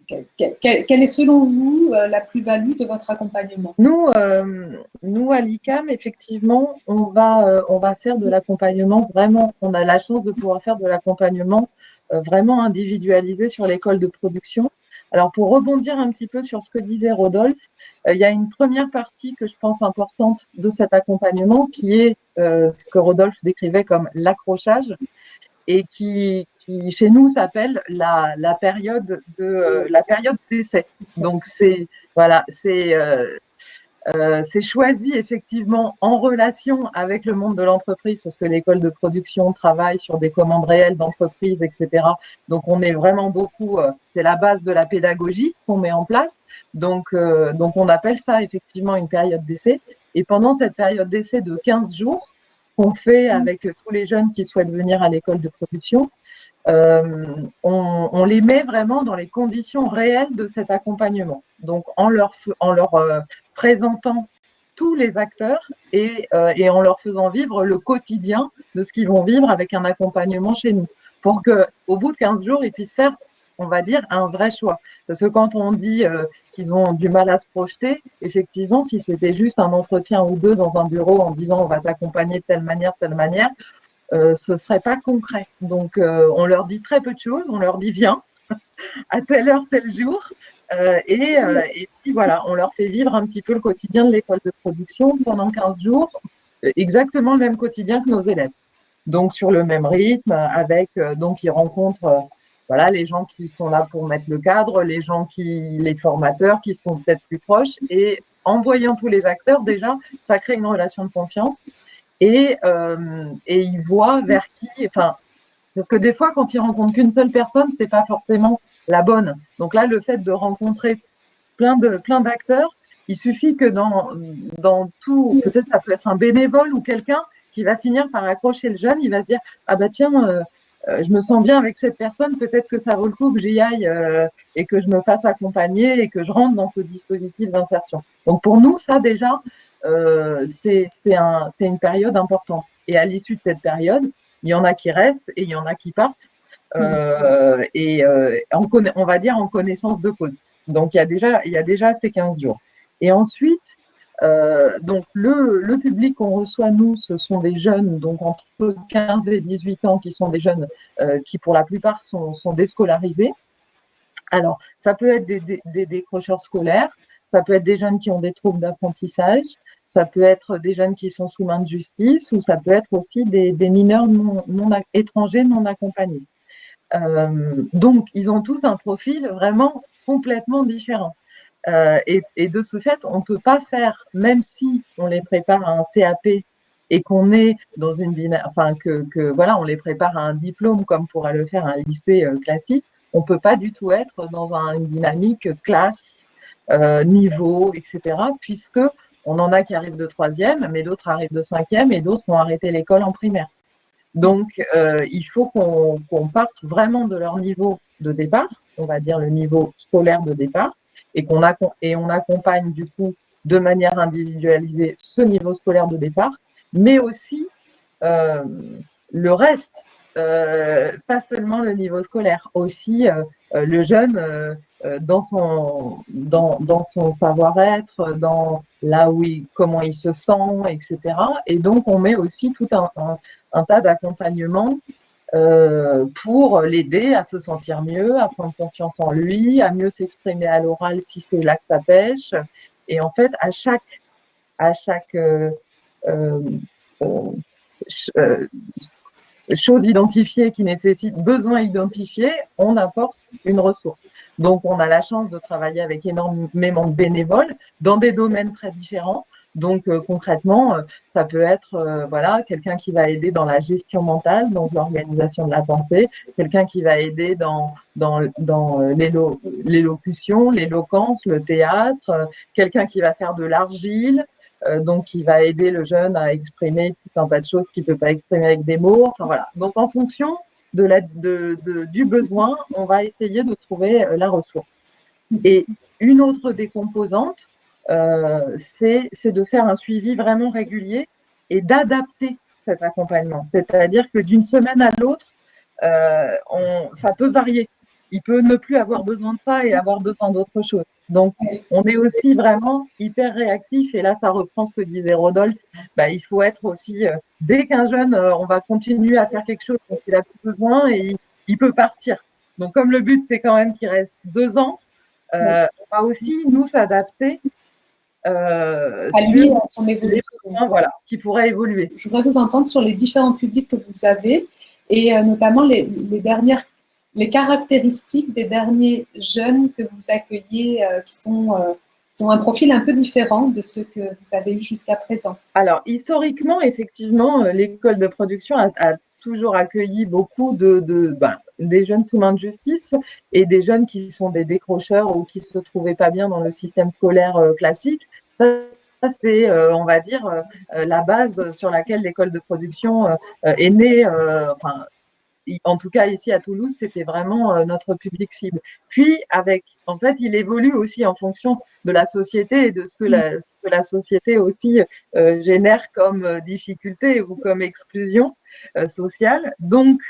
quelle est selon vous la plus-value de votre accompagnement? Nous, à l'ICAM, effectivement, on va faire de l'accompagnement vraiment. On a la chance de pouvoir faire de l'accompagnement vraiment individualisé sur l'école de production. Alors, pour rebondir un petit peu sur ce que disait Rodolphe, il y a une première partie que je pense importante de cet accompagnement qui est ce que Rodolphe décrivait comme l'accrochage et qui chez nous s'appelle la période d'essai. Donc, c'est choisi effectivement en relation avec le monde de l'entreprise parce que l'école de production travaille sur des commandes réelles d'entreprise, etc. Donc, on est vraiment beaucoup, c'est la base de la pédagogie qu'on met en place. Donc, on appelle ça effectivement une période d'essai. Et pendant cette période d'essai de 15 jours, qu'on fait avec tous les jeunes qui souhaitent venir à l'école de production, on les met vraiment dans les conditions réelles de cet accompagnement. Donc, en leur présentant tous les acteurs et en leur faisant vivre le quotidien de ce qu'ils vont vivre avec un accompagnement chez nous, pour qu'au bout de 15 jours, ils puissent faire, on va dire, un vrai choix. Parce que quand on dit qu'ils ont du mal à se projeter, effectivement, si c'était juste un entretien ou deux dans un bureau en disant on va t'accompagner de telle manière, ce ne serait pas concret. Donc, on leur dit très peu de choses, on leur dit viens à telle heure, tel jour, et puis voilà, on leur fait vivre un petit peu le quotidien de l'école de production pendant 15 jours, exactement le même quotidien que nos élèves. Donc, sur le même rythme, avec, donc, ils rencontrent les gens qui sont là pour mettre le cadre, les formateurs qui sont peut-être plus proches, et en voyant tous les acteurs, déjà, ça crée une relation de confiance. Et ils voient vers qui, parce que des fois, quand ils rencontrent qu'une seule personne, c'est pas forcément la bonne. Donc là, le fait de rencontrer plein d'acteurs, il suffit que dans tout, peut-être ça peut être un bénévole ou quelqu'un qui va finir par accrocher le jeune, il va se dire ah bah tiens, je me sens bien avec cette personne, peut-être que ça vaut le coup que j'y aille et que je me fasse accompagner et que je rentre dans ce dispositif d'insertion. Donc pour nous, ça déjà, c'est une période importante. Et à l'issue de cette période, il y en a qui restent et il y en a qui partent. On va dire en connaissance de cause. Donc il y a déjà ces 15 jours. Et ensuite, donc le public qu'on reçoit, nous, ce sont des jeunes, donc entre 15 et 18 ans, qui sont des jeunes qui, pour la plupart, sont déscolarisés. Alors, ça peut être des décrocheurs scolaires, ça peut être des jeunes qui ont des troubles d'apprentissage, ça peut être des jeunes qui sont sous main de justice, ou ça peut être aussi des mineurs étrangers non accompagnés. Donc, ils ont tous un profil vraiment complètement différent. Et de ce fait, on ne peut pas faire, même si on les prépare à un CAP et qu'on est dans une dynamique, enfin voilà, on les prépare à un diplôme comme pourrait le faire un lycée classique, on ne peut pas du tout être dans une dynamique classe, niveau, etc. Puisque on en a qui arrivent de 3e, mais d'autres arrivent de 5e et d'autres ont arrêté l'école en primaire. Donc, il faut qu'on parte vraiment de leur niveau de départ, on va dire le niveau scolaire de départ, et on accompagne du coup de manière individualisée ce niveau scolaire de départ, mais aussi le reste, pas seulement le niveau scolaire, aussi le jeune dans son savoir-être, dans comment il se sent, etc. Et donc, on met aussi tout un tas d'accompagnements pour l'aider à se sentir mieux, à prendre confiance en lui, à mieux s'exprimer à l'oral si c'est là que ça pêche. Et en fait, à chaque chose identifiée qui nécessite besoin identifié, on apporte une ressource. Donc, on a la chance de travailler avec énormément de bénévoles dans des domaines très différents. Donc, concrètement, ça peut être voilà, quelqu'un qui va aider dans la gestion mentale, donc l'organisation de la pensée, quelqu'un qui va aider dans l'élocution, l'éloquence, le théâtre, quelqu'un qui va faire de l'argile, donc qui va aider le jeune à exprimer tout un tas de choses qu'il ne peut pas exprimer avec des mots. Enfin, voilà. Donc, en fonction du besoin, on va essayer de trouver la ressource. Et une autre des composantes, c'est de faire un suivi vraiment régulier et d'adapter cet accompagnement. C'est-à-dire que d'une semaine à l'autre, ça peut varier. Il peut ne plus avoir besoin de ça et avoir besoin d'autre chose. Donc, on est aussi vraiment hyper réactif. Et là, ça reprend ce que disait Rodolphe. Il faut être aussi, dès qu'un jeune, on va continuer à faire quelque chose dont il a plus besoin et il peut partir. Donc, comme le but, c'est quand même qu'il reste 2 ans, on va aussi, nous, s'adapter à lui, à son évolution. Voilà, qui pourrait évoluer. Je voudrais vous entendre sur les différents publics que vous avez et notamment les caractéristiques des derniers jeunes que vous accueillez qui ont un profil un peu différent de ceux que vous avez eu jusqu'à présent. Alors, historiquement, effectivement, l'école de production a toujours accueilli beaucoup des jeunes sous main de justice et des jeunes qui sont des décrocheurs ou qui se trouvaient pas bien dans le système scolaire classique. Ça, c'est, on va dire, la base sur laquelle l'école de production est née. En tout cas, ici à Toulouse, c'était vraiment notre public cible. Puis, en fait, il évolue aussi en fonction de la société et de ce que la société aussi génère comme difficulté ou comme exclusion sociale. Donc,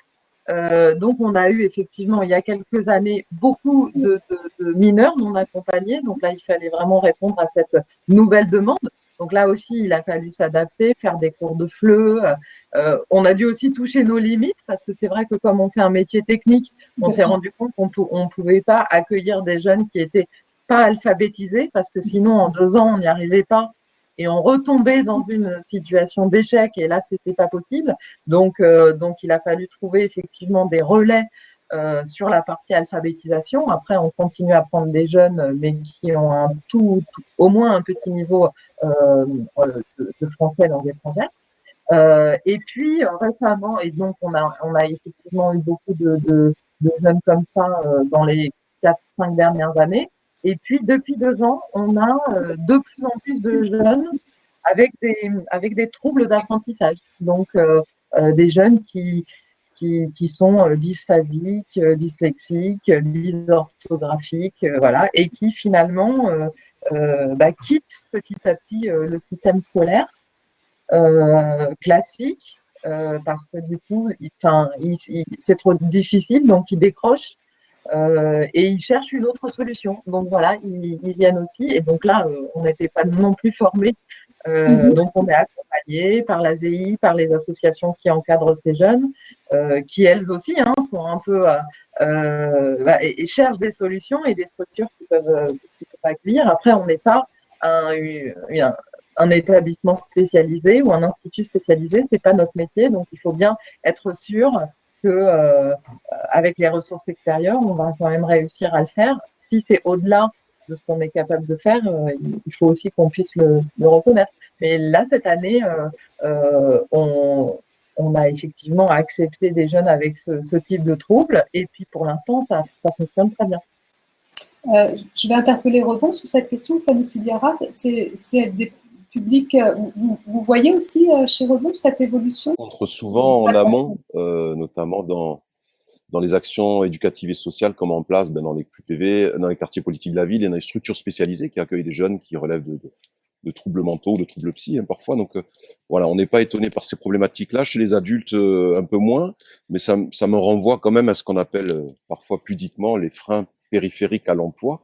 on a eu effectivement, il y a quelques années, beaucoup de mineurs non accompagnés. Donc là, il fallait vraiment répondre à cette nouvelle demande. Donc là aussi, il a fallu s'adapter, faire des cours de FLE. On a dû aussi toucher nos limites parce que c'est vrai que comme on fait un métier technique, on s'est rendu compte qu'on ne pouvait pas accueillir des jeunes qui n'étaient pas alphabétisés parce que sinon, en 2 ans, on n'y arrivait pas et on retombait dans une situation d'échec et là, c'était pas possible. Donc, il a fallu trouver effectivement des relais sur la partie alphabétisation. Après, on continue à prendre des jeunes, mais qui ont au moins un petit niveau de français langue étrangère. Et puis récemment, et donc on a effectivement eu beaucoup de jeunes comme ça dans les 4-5 dernières années. Et puis, depuis 2 ans, on a de plus en plus de jeunes avec des troubles d'apprentissage. Donc, des jeunes qui sont dysphasiques, dyslexiques, dysorthographiques, voilà, et qui finalement quittent petit à petit le système scolaire classique parce que du coup, c'est trop difficile, donc ils décrochent et ils cherchent une autre solution. Donc voilà, ils viennent aussi. Et donc là, on n'était pas non plus formés. Donc on est accompagné par l'ASEI, par les associations qui encadrent ces jeunes, qui elles aussi sont un peu et cherchent des solutions et des structures qui peuvent accueillir. Après, on n'est pas un établissement spécialisé ou un institut spécialisé, c'est pas notre métier, donc il faut bien être sûr que avec les ressources extérieures, on va quand même réussir à le faire. Si c'est au-delà de ce qu'on est capable de faire, il faut aussi qu'on puisse le reconnaître. Mais là, cette année, on a effectivement accepté des jeunes avec ce type de troubles, et puis pour l'instant, ça fonctionne très bien. Je vais interpeller Rebond sur cette question, Sanoussi Diarra. C'est des publics, vous voyez aussi chez Rebond cette évolution? On rencontre souvent en amont, notamment dans les actions éducatives et sociales qu'on met en place dans les QPV, dans les quartiers politiques de la ville et dans les structures spécialisées qui accueillent des jeunes qui relèvent de troubles mentaux, de troubles psy parfois. Donc voilà, on n'est pas étonné par ces problématiques-là. Chez les adultes, un peu moins, mais ça me renvoie quand même à ce qu'on appelle parfois pudiquement les freins périphériques à l'emploi.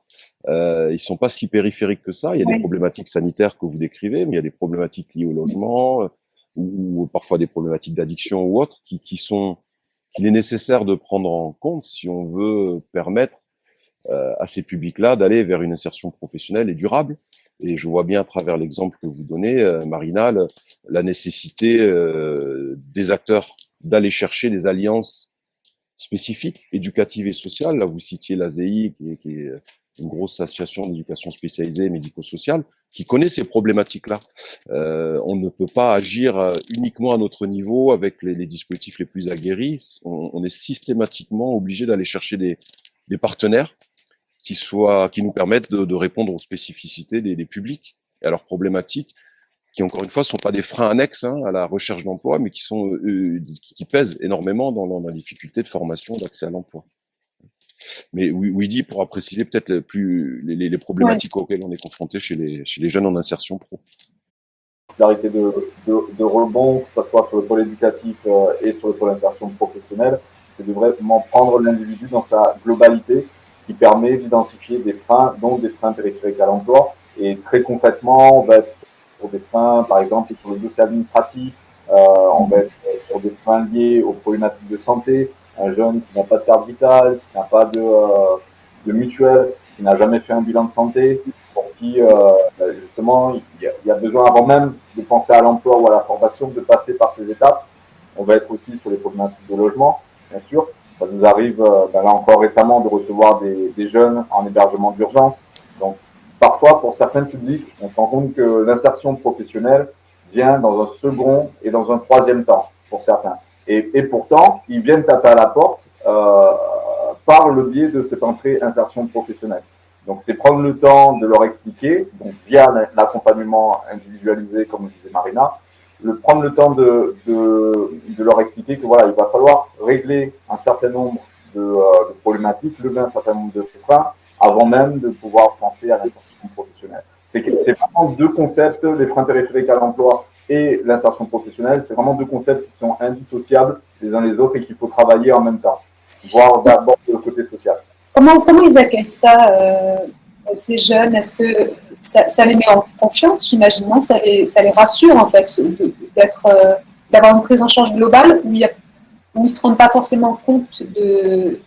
Ils sont pas si périphériques que ça. Il y a des problématiques sanitaires que vous décrivez, mais il y a des problématiques liées au logement ou parfois des problématiques d'addiction ou autres qu'il est nécessaire de prendre en compte si on veut permettre à ces publics-là d'aller vers une insertion professionnelle et durable. Et je vois bien à travers l'exemple que vous donnez, Marina, la nécessité des acteurs d'aller chercher des alliances spécifiques, éducatives et sociales. Là, vous citiez l'ASEI, qui est une grosse association d'éducation spécialisée médico-sociale, qui connaît ces problématiques-là. On ne peut pas agir uniquement à notre niveau avec les dispositifs les plus aguerris. On est systématiquement obligé d'aller chercher des partenaires qui nous permettent de répondre aux spécificités des publics et à leurs problématiques, qui encore une fois sont pas des freins annexes à la recherche d'emploi, mais qui pèsent énormément dans la difficulté de formation, d'accès à l'emploi. Mais Weedy pourra préciser peut-être les problématiques auxquelles on est confronté chez les jeunes en insertion pro. L'arrêté de rebond, que ce soit sur le pôle éducatif et sur le pôle insertion professionnelle, c'est de vraiment prendre l'individu dans sa globalité, qui permet d'identifier des freins, dont des freins périphériques à l'emploi. Et très concrètement, on va être sur des freins, par exemple, sur le dossier administratif, on va être sur des freins liés aux problématiques de santé. Un jeune qui n'a pas de carte vitale, qui n'a pas de mutuelle, qui n'a jamais fait un bilan de santé, pour qui, justement, il y a besoin, avant même de penser à l'emploi ou à la formation, de passer par ces étapes. On va être aussi sur les problématiques de logement, bien sûr. Ça nous arrive, là encore récemment, de recevoir des jeunes en hébergement d'urgence. Donc, parfois, pour certains publics, on se rend compte que l'insertion professionnelle vient dans un second et dans un troisième temps, pour certains. Et pourtant, ils viennent taper à la porte par le biais de cette entrée insertion professionnelle. Donc, c'est prendre le temps de leur expliquer, donc via l'accompagnement individualisé, comme disait Marina, prendre le temps de leur expliquer que voilà, il va falloir régler un certain nombre de problématiques, lever un certain nombre de freins, avant même de pouvoir penser à l'insertion professionnelle. C'est vraiment deux concepts, les freins périphériques à l'emploi et l'insertion professionnelle, c'est vraiment deux concepts qui sont indissociables les uns les autres et qu'il faut travailler en même temps, voire d'abord le côté social. Comment ils accueillent ça, ces jeunes? Est-ce que ça les met en confiance, j'imagine, non? Ça les rassure, en fait, d'avoir une prise en charge globale où ils ne se rendent pas forcément compte de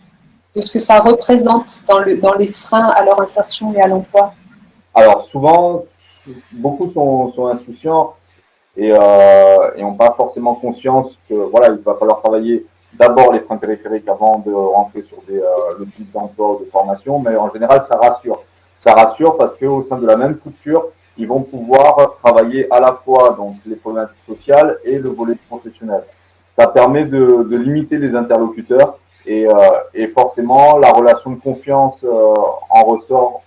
ce que ça représente dans les freins à leur insertion et à l'emploi? Alors, souvent, beaucoup sont insouciants et n'ont pas forcément conscience que voilà, il va falloir travailler d'abord les freins périphériques avant de rentrer sur le type d'emploi ou de formation, mais en général, ça rassure. Ça rassure parce qu'au sein de la même structure, ils vont pouvoir travailler à la fois donc, les problématiques sociales et le volet professionnel. Ça permet de limiter les interlocuteurs et forcément, la relation de confiance en ressort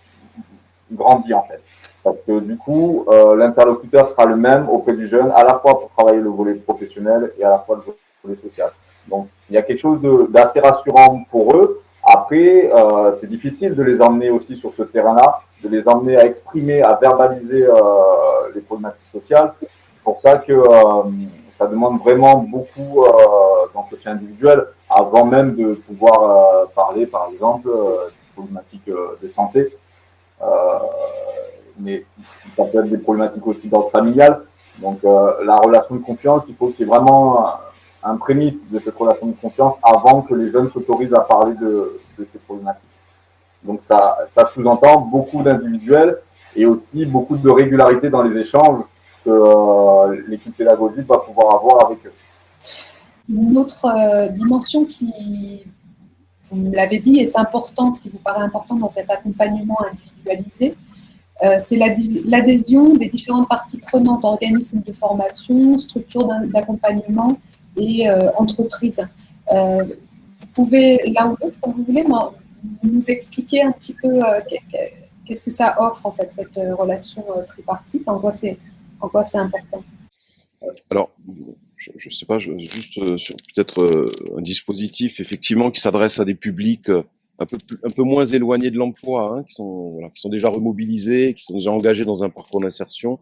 grandit en fait. Parce que du coup, l'interlocuteur sera le même auprès du jeune, à la fois pour travailler le volet professionnel et à la fois le volet social. Donc, il y a quelque chose d'assez rassurant pour eux. Après, c'est difficile de les emmener aussi sur ce terrain-là, de les emmener à exprimer, à verbaliser les problématiques sociales. C'est pour ça que ça demande vraiment beaucoup d'entretien individuel avant même de pouvoir parler, par exemple, des problématiques de santé. Mais ça peut être des problématiques aussi d'ordre familial. Donc la relation de confiance, il faut qu'il y ait vraiment un prémisse de cette relation de confiance avant que les jeunes s'autorisent à parler de ces problématiques. Donc ça sous-entend beaucoup d'individuels et aussi beaucoup de régularité dans les échanges que l'équipe pédagogique va pouvoir avoir avec eux. Une autre dimension qui, vous me l'avez dit, est importante, qui vous paraît importante dans cet accompagnement individualisé, c'est l'adhésion des différentes parties prenantes, organismes de formation, structures d'accompagnement et entreprises. Vous pouvez, l'un ou l'autre, comme vous voulez, nous expliquer un petit peu qu'est-ce que ça offre, en fait, cette relation tripartite, en quoi c'est important. Alors, je sais pas, juste sur peut-être un dispositif effectivement qui s'adresse à des publics un peu moins éloignés de l'emploi, hein, qui sont déjà remobilisés, qui sont déjà engagés dans un parcours d'insertion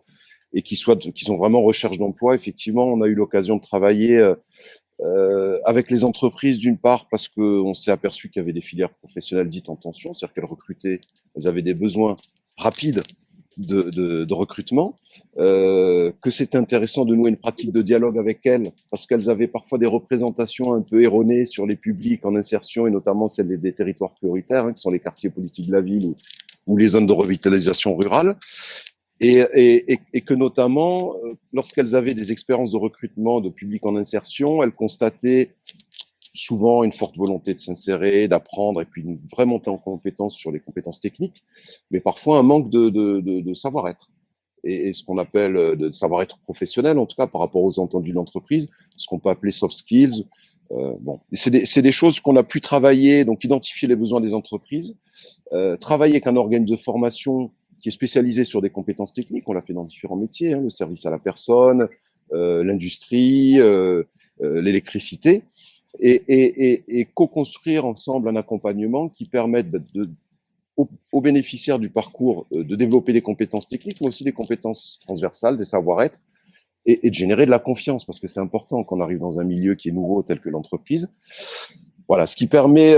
et qui sont vraiment en recherche d'emploi. Effectivement, on a eu l'occasion de travailler avec les entreprises d'une part parce qu'on s'est aperçu qu'il y avait des filières professionnelles dites en tension, c'est-à-dire qu'elles recrutaient, elles avaient des besoins rapides de recrutement, que c'était intéressant de nouer une pratique de dialogue avec elles parce qu'elles avaient parfois des représentations un peu erronées sur les publics en insertion et notamment celles des territoires prioritaires, hein, qui sont les quartiers politiques de la ville ou les zones de revitalisation rurale. Et que notamment, lorsqu'elles avaient des expériences de recrutement de publics en insertion, elles constataient souvent une forte volonté de s'insérer, d'apprendre et puis une vraie montée en compétences sur les compétences techniques, mais parfois un manque de savoir-être. Et ce qu'on appelle de savoir-être professionnel, en tout cas par rapport aux entendus de l'entreprise, ce qu'on peut appeler soft skills. Bon, c'est des choses qu'on a pu travailler, donc identifier les besoins des entreprises, travailler avec un organisme de formation qui est spécialisé sur des compétences techniques. On l'a fait dans différents métiers, hein, le service à la personne, l'industrie, l'électricité, et co-construire ensemble un accompagnement qui permette aux bénéficiaires du parcours de développer des compétences techniques, mais aussi des compétences transversales, des savoir-être, et de générer de la confiance, parce que c'est important quand on arrive dans un milieu qui est nouveau tel que l'entreprise. Voilà, ce qui permet,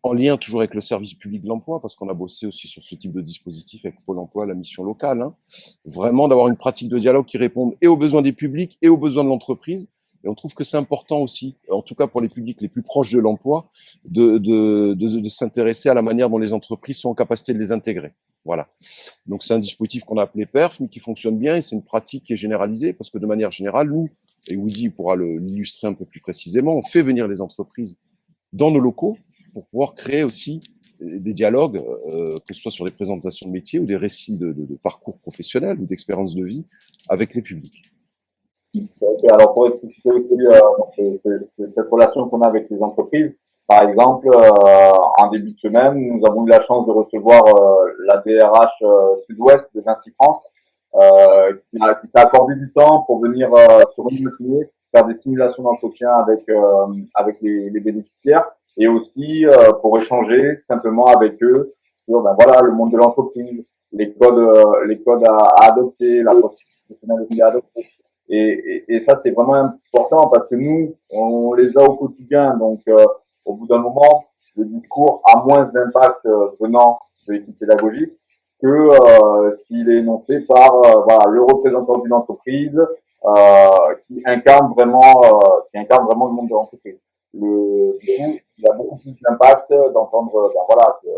en lien toujours avec le service public de l'emploi, parce qu'on a bossé aussi sur ce type de dispositif avec Pôle emploi, la mission locale, hein, vraiment d'avoir une pratique de dialogue qui réponde et aux besoins des publics et aux besoins de l'entreprise. Et on trouve que c'est important aussi, en tout cas pour les publics les plus proches de l'emploi, de s'intéresser à la manière dont les entreprises sont en capacité de les intégrer. Voilà. Donc c'est un dispositif qu'on a appelé PERF, mais qui fonctionne bien et c'est une pratique qui est généralisée parce que de manière générale, nous, et Woody pourra l'illustrer un peu plus précisément, on fait venir les entreprises dans nos locaux pour pouvoir créer aussi des dialogues, que ce soit sur des présentations de métiers ou des récits de parcours professionnels ou d'expériences de vie avec les publics. Okay, alors pour expliquer aussi cette relation qu'on a avec les entreprises, par exemple, en début de semaine, nous avons eu la chance de recevoir la DRH Sud-Ouest de Vinci France, qui s'est accordé du temps pour venir sur une matinée faire des simulations d'entretien avec les bénéficiaires et aussi pour échanger simplement avec eux sur voilà le monde de l'entreprise, les codes à adopter, la posture professionnelle aussi à adopter. Et ça, c'est vraiment important parce que nous, on les a au quotidien. Donc, au bout d'un moment, le discours a moins d'impact venant de l'équipe pédagogique que s'il est énoncé par voilà, le représentant d'une entreprise qui incarne vraiment le monde de l'entreprise. Du coup, il y a beaucoup plus d'impact d'entendre voilà, que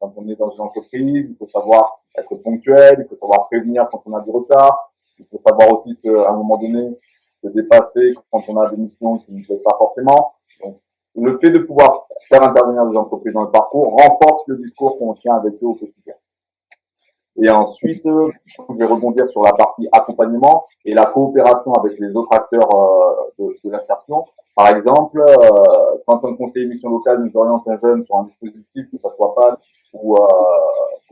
quand on est dans une entreprise, il faut savoir être ponctuel, il faut savoir prévenir quand on a du retard. Il faut savoir aussi, à un moment donné, se dépasser quand on a des missions qui ne plaisent pas forcément. Donc, le fait de pouvoir faire intervenir des entreprises dans le parcours renforce le discours qu'on tient avec eux au quotidien. Et ensuite, je vais rebondir sur la partie accompagnement et la coopération avec les autres acteurs de l'insertion. Par exemple, quand un conseiller mission locale nous oriente un jeune sur un dispositif, que ce soit pas ou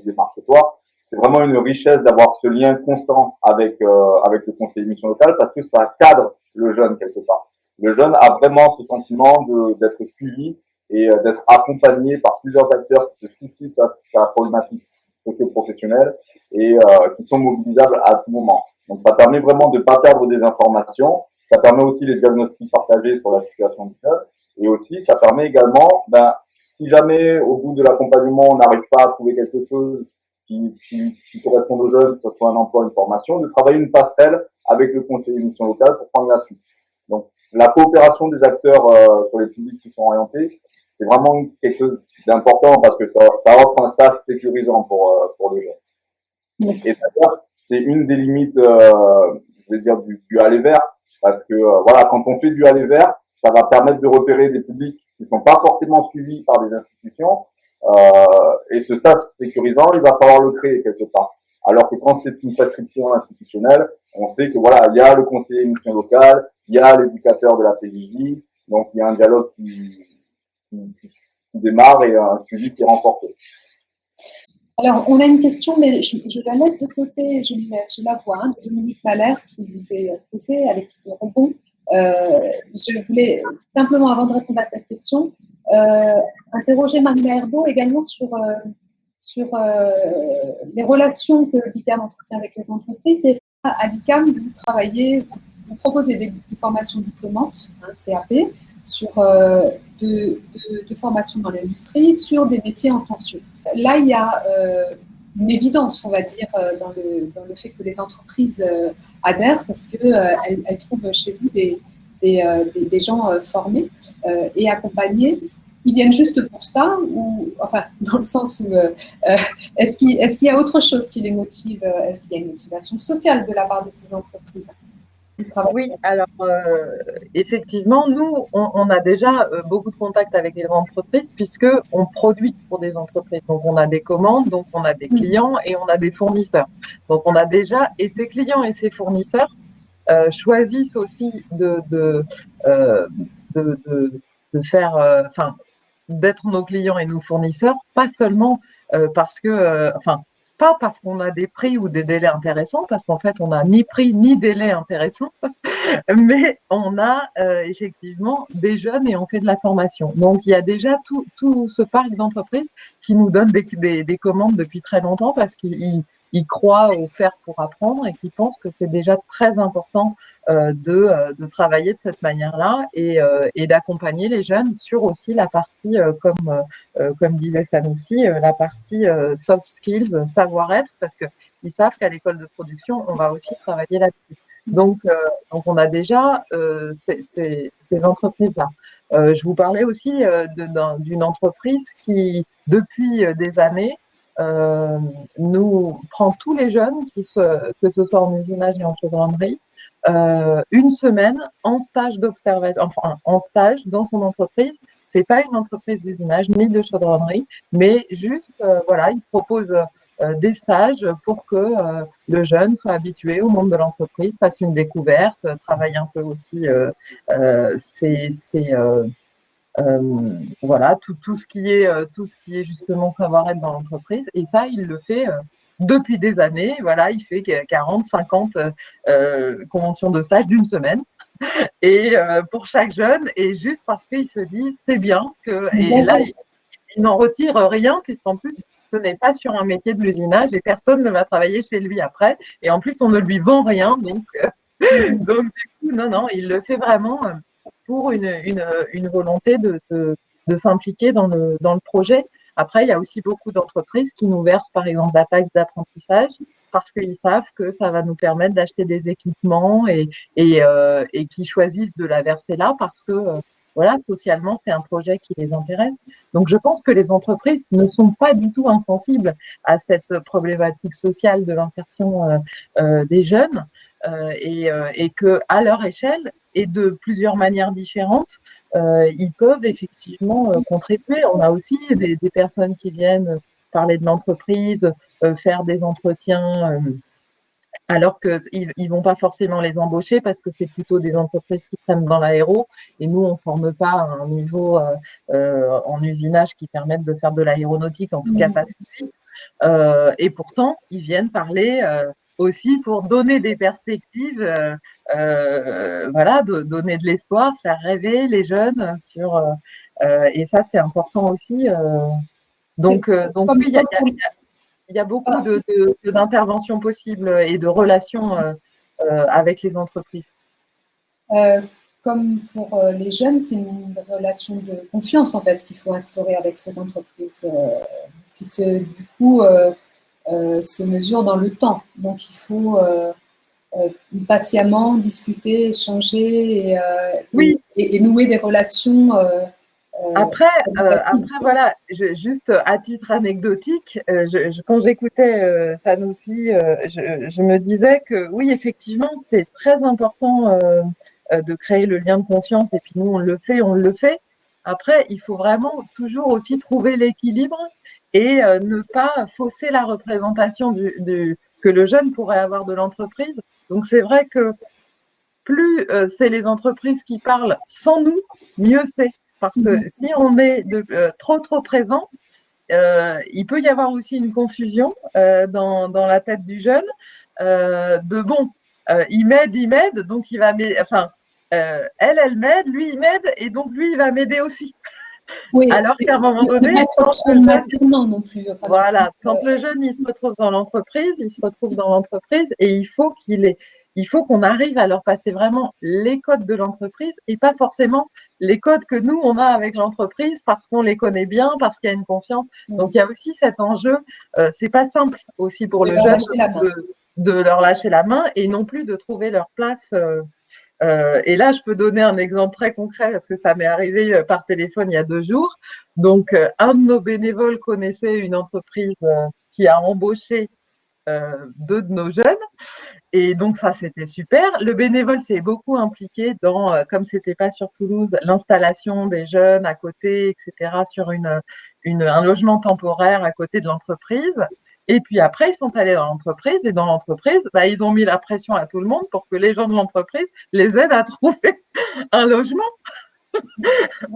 démarche-toi. C'est vraiment une richesse d'avoir ce lien constant avec le conseiller mission locale parce que ça cadre le jeune quelque part. Le jeune a vraiment ce sentiment d'être suivi et d'être accompagné par plusieurs acteurs qui se soucient de sa problématique socio-professionnelle et qui sont mobilisables à tout moment. Donc ça permet vraiment de ne pas perdre des informations, ça permet aussi les diagnostics partagés sur la situation du jeune et aussi ça permet également, si jamais au bout de l'accompagnement on n'arrive pas à trouver quelque chose qui correspond aux jeunes, que ce soit un emploi, une formation, de travailler une passerelle avec le conseiller mission locale pour prendre la suite. Donc la coopération des acteurs sur les publics qui sont orientés, c'est vraiment quelque chose d'important parce que ça offre un stage sécurisant pour les jeunes. Et d'ailleurs, c'est une des limites, je vais dire, du aller vers, parce que voilà, quand on fait du aller vers, ça va permettre de repérer des publics qui ne sont pas forcément suivis par des institutions, et ce stage sécurisant, il va falloir le créer quelque part. Alors que quand c'est une prescription institutionnelle, on sait que voilà, il y a le conseiller mission locale, il y a l'éducateur de la PJJ, donc il y a un dialogue qui démarre et un suivi qui est renforcé. Alors, on a une question, mais je la laisse de côté, je la vois, de Dominique Malher qui vous est posée à l'équipe de Rebond. Je voulais simplement, avant de répondre à cette question, interroger Marina Herbault également sur les relations que l'ICAM entretient avec les entreprises. Et à l'ICAM, vous proposez des formations diplômantes, un CAP, sur de formation dans l'industrie, sur des métiers en tension. Là, il y a une évidence, on va dire, dans le fait que les entreprises adhèrent parce qu'elles trouvent chez vous des gens formés et accompagnés. Ils viennent juste pour ça ou, enfin, dans le sens où est-ce qu'il y a autre chose qui les motive? Est-ce qu'il y a une motivation sociale de la part de ces entreprises? Oui, alors effectivement, nous, on a déjà beaucoup de contacts avec les entreprises puisqu'on produit pour des entreprises. Donc, on a des commandes, donc on a des clients et on a des fournisseurs. Donc, on a déjà, et ces clients et ces fournisseurs choisissent aussi de faire, d'être nos clients et nos fournisseurs, pas seulement parce que, pas parce qu'on a des prix ou des délais intéressants, parce qu'en fait, on n'a ni prix ni délai intéressant, mais on a effectivement des jeunes et on fait de la formation. Donc, il y a déjà tout ce parc d'entreprises qui nous donne des commandes depuis très longtemps parce qu'ils croient au faire pour apprendre et qui pensent que c'est déjà très important de travailler de cette manière-là et d'accompagner les jeunes sur aussi la partie, comme disait Sanoussi, la partie soft skills, savoir-être, parce qu'ils savent qu'à l'école de production, on va aussi travailler là-dessus. Donc, on a déjà ces entreprises-là. Je vous parlais aussi d'une entreprise qui, depuis des années, nous prend tous les jeunes, que ce soit en usinage et en chaudronnerie, une semaine en stage d'observation, enfin en stage dans son entreprise. C'est pas une entreprise d'usinage ni de chaudronnerie, mais juste voilà, il propose des stages pour que le jeune soit habitué au monde de l'entreprise, fasse une découverte, travaille un peu aussi voilà, tout ce qui est justement savoir-être dans l'entreprise. Et ça, il le fait depuis des années. Voilà, il fait 40, 50 conventions de stage d'une semaine. Et pour chaque jeune, et juste parce qu'il se dit, c'est bien que. Et là, il n'en retire rien, puisqu'en plus, ce n'est pas sur un métier de l'usinage et personne ne va travailler chez lui après. Et en plus, on ne lui vend rien. Donc du coup, non, il le fait vraiment pour une volonté de s'impliquer dans le projet. Après, il y a aussi beaucoup d'entreprises qui nous versent, par exemple, la taxe d'apprentissage parce qu'ils savent que ça va nous permettre d'acheter des équipements et qui choisissent de la verser là parce que voilà, socialement, c'est un projet qui les intéresse. Donc, je pense que les entreprises ne sont pas du tout insensibles à cette problématique sociale de l'insertion des jeunes et qu'à leur échelle et de plusieurs manières différentes, ils peuvent effectivement contribuer. On a aussi des personnes qui viennent parler de l'entreprise, faire des entretiens alors qu'ils vont pas forcément les embaucher parce que c'est plutôt des entreprises qui prennent dans l'aéro et nous, on forme pas à un niveau en usinage qui permette de faire de l'aéronautique, en tout cas pas tout de suite. Et pourtant, ils viennent parler aussi pour donner des perspectives, voilà, donner de l'espoir, faire rêver les jeunes sur. Et ça, c'est important aussi. Donc oui, il y a beaucoup d'interventions possibles et de relations avec les entreprises. Comme pour les jeunes, c'est une relation de confiance en fait qu'il faut instaurer avec ces entreprises qui du coup se mesurent dans le temps. Donc il faut patiemment discuter, échanger et nouer des relations. Après, voilà, juste à titre anecdotique, quand j'écoutais Sanoussi, je me disais que oui, effectivement, c'est très important de créer le lien de confiance. Et puis nous, on le fait. Après, il faut vraiment toujours aussi trouver l'équilibre et ne pas fausser la représentation que le jeune pourrait avoir de l'entreprise. Donc, c'est vrai que plus c'est les entreprises qui parlent sans nous, mieux c'est. Parce que si on est trop présent, il peut y avoir aussi une confusion dans la tête du jeune il m'aide, donc il va m'aider. Enfin, elle m'aide, lui il m'aide, et donc lui il va m'aider aussi. Oui, alors qu'à un moment donné, quand le jeune il se retrouve dans l'entreprise, et il faut qu'on arrive à leur passer vraiment les codes de l'entreprise et pas forcément les codes que nous, on a avec l'entreprise parce qu'on les connaît bien, parce qu'il y a une confiance. Donc, il y a aussi cet enjeu. C'est pas simple aussi pour le jeune de leur lâcher la main et non plus de trouver leur place. Et là, je peux donner un exemple très concret parce que ça m'est arrivé par téléphone il y a 2 jours. Donc, un de nos bénévoles connaissait une entreprise qui a embauché 2 de nos jeunes. Et donc, ça, c'était super. Le bénévole s'est beaucoup impliqué dans, comme c'était pas sur Toulouse, l'installation des jeunes à côté, etc., sur un logement temporaire à côté de l'entreprise. Et puis après, ils sont allés dans l'entreprise et dans l'entreprise, ils ont mis la pression à tout le monde pour que les gens de l'entreprise les aident à trouver un logement.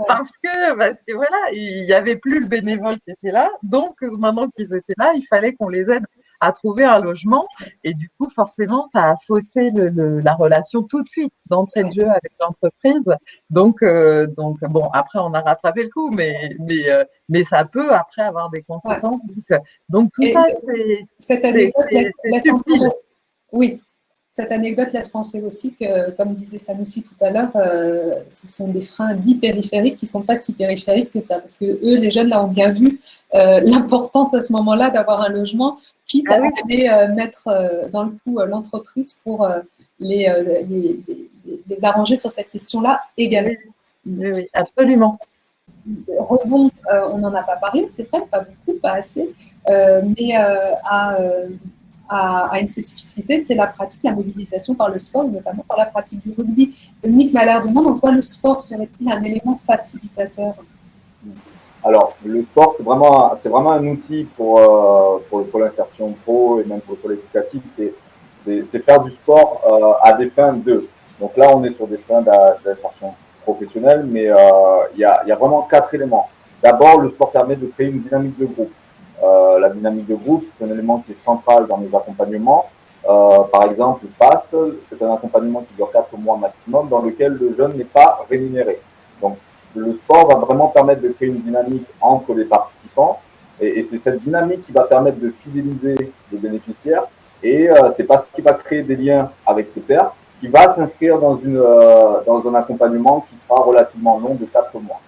Parce que voilà, il n'y avait plus le bénévole qui était là. Donc, maintenant qu'ils étaient là, il fallait qu'on les aide à trouver un logement. Et du coup, forcément, ça a faussé la relation tout de suite d'entrée de jeu avec l'entreprise. Donc bon, après, on a rattrapé le coup, mais ça peut après avoir des conséquences. Donc tout ça, c'est subtil. Oui. Cette anecdote laisse penser aussi que, comme disait Sanoussi tout à l'heure, ce sont des freins dits périphériques qui ne sont pas si périphériques que ça. Parce que eux, les jeunes, là, ont bien vu l'importance à ce moment-là d'avoir un logement, quitte à aller mettre dans le coup l'entreprise pour les arranger sur cette question-là également. Oui, absolument. Rebond, on n'en a pas parlé, c'est vrai, pas beaucoup, pas assez, mais à une spécificité, c'est la pratique, la mobilisation par le sport, notamment par la pratique du rugby. Dominique Malherbe demande en quoi le sport serait-il un élément facilitateur? Alors, le sport, c'est vraiment un outil pour l'insertion pro et même pour l'éducatif. C'est faire du sport à des fins de. Donc là, on est sur des fins d'insertion professionnelle, mais il y a vraiment 4 éléments. D'abord, le sport permet de créer une dynamique de groupe. La dynamique de groupe, c'est un élément qui est central dans nos accompagnements. Par exemple, PASS, c'est un accompagnement qui dure 4 mois maximum, dans lequel le jeune n'est pas rémunéré. Donc, le sport va vraiment permettre de créer une dynamique entre les participants, et c'est cette dynamique qui va permettre de fidéliser les bénéficiaires, et c'est parce qu'il va créer des liens avec ses pairs qui va s'inscrire dans un accompagnement qui sera relativement long de 4 mois.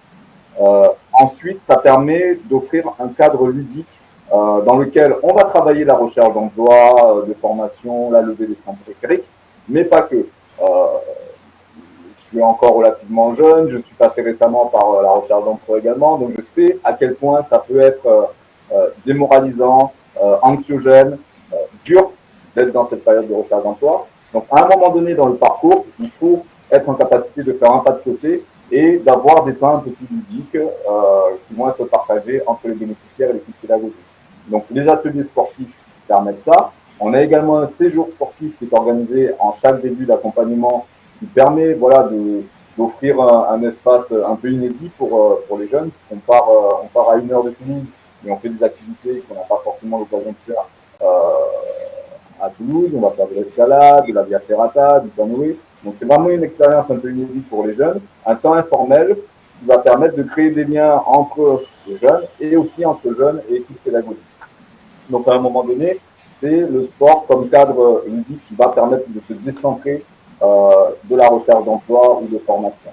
Ensuite, ça permet d'offrir un cadre ludique dans lequel on va travailler la recherche d'emploi, de formation, la levée des freins périphériques, mais pas que. Je suis encore relativement jeune, je suis passé récemment par la recherche d'emploi également, donc je sais à quel point ça peut être démoralisant, anxiogène, dur d'être dans cette période de recherche d'emploi. Donc à un moment donné dans le parcours, il faut être en capacité de faire un pas de côté et d'avoir des temps un peu plus ludiques qui vont être partagés entre les bénéficiaires et l'équipe pédagogique. Donc les ateliers sportifs permettent ça. On a également un séjour sportif qui est organisé en chaque début d'accompagnement qui permet d'offrir un espace un peu inédit pour les jeunes. On part à 1 heure de Toulouse, mais on fait des activités qu'on n'a pas forcément l'occasion de faire à Toulouse. On va faire de l'escalade, de la via ferrata, du canoë. Donc c'est vraiment une expérience un peu inédite pour les jeunes, un temps informel qui va permettre de créer des liens entre les jeunes et aussi entre jeunes et équipes pédagogiques. Donc à un moment donné, c'est le sport comme cadre ludique qui va permettre de se décentrer de la recherche d'emploi ou de formation.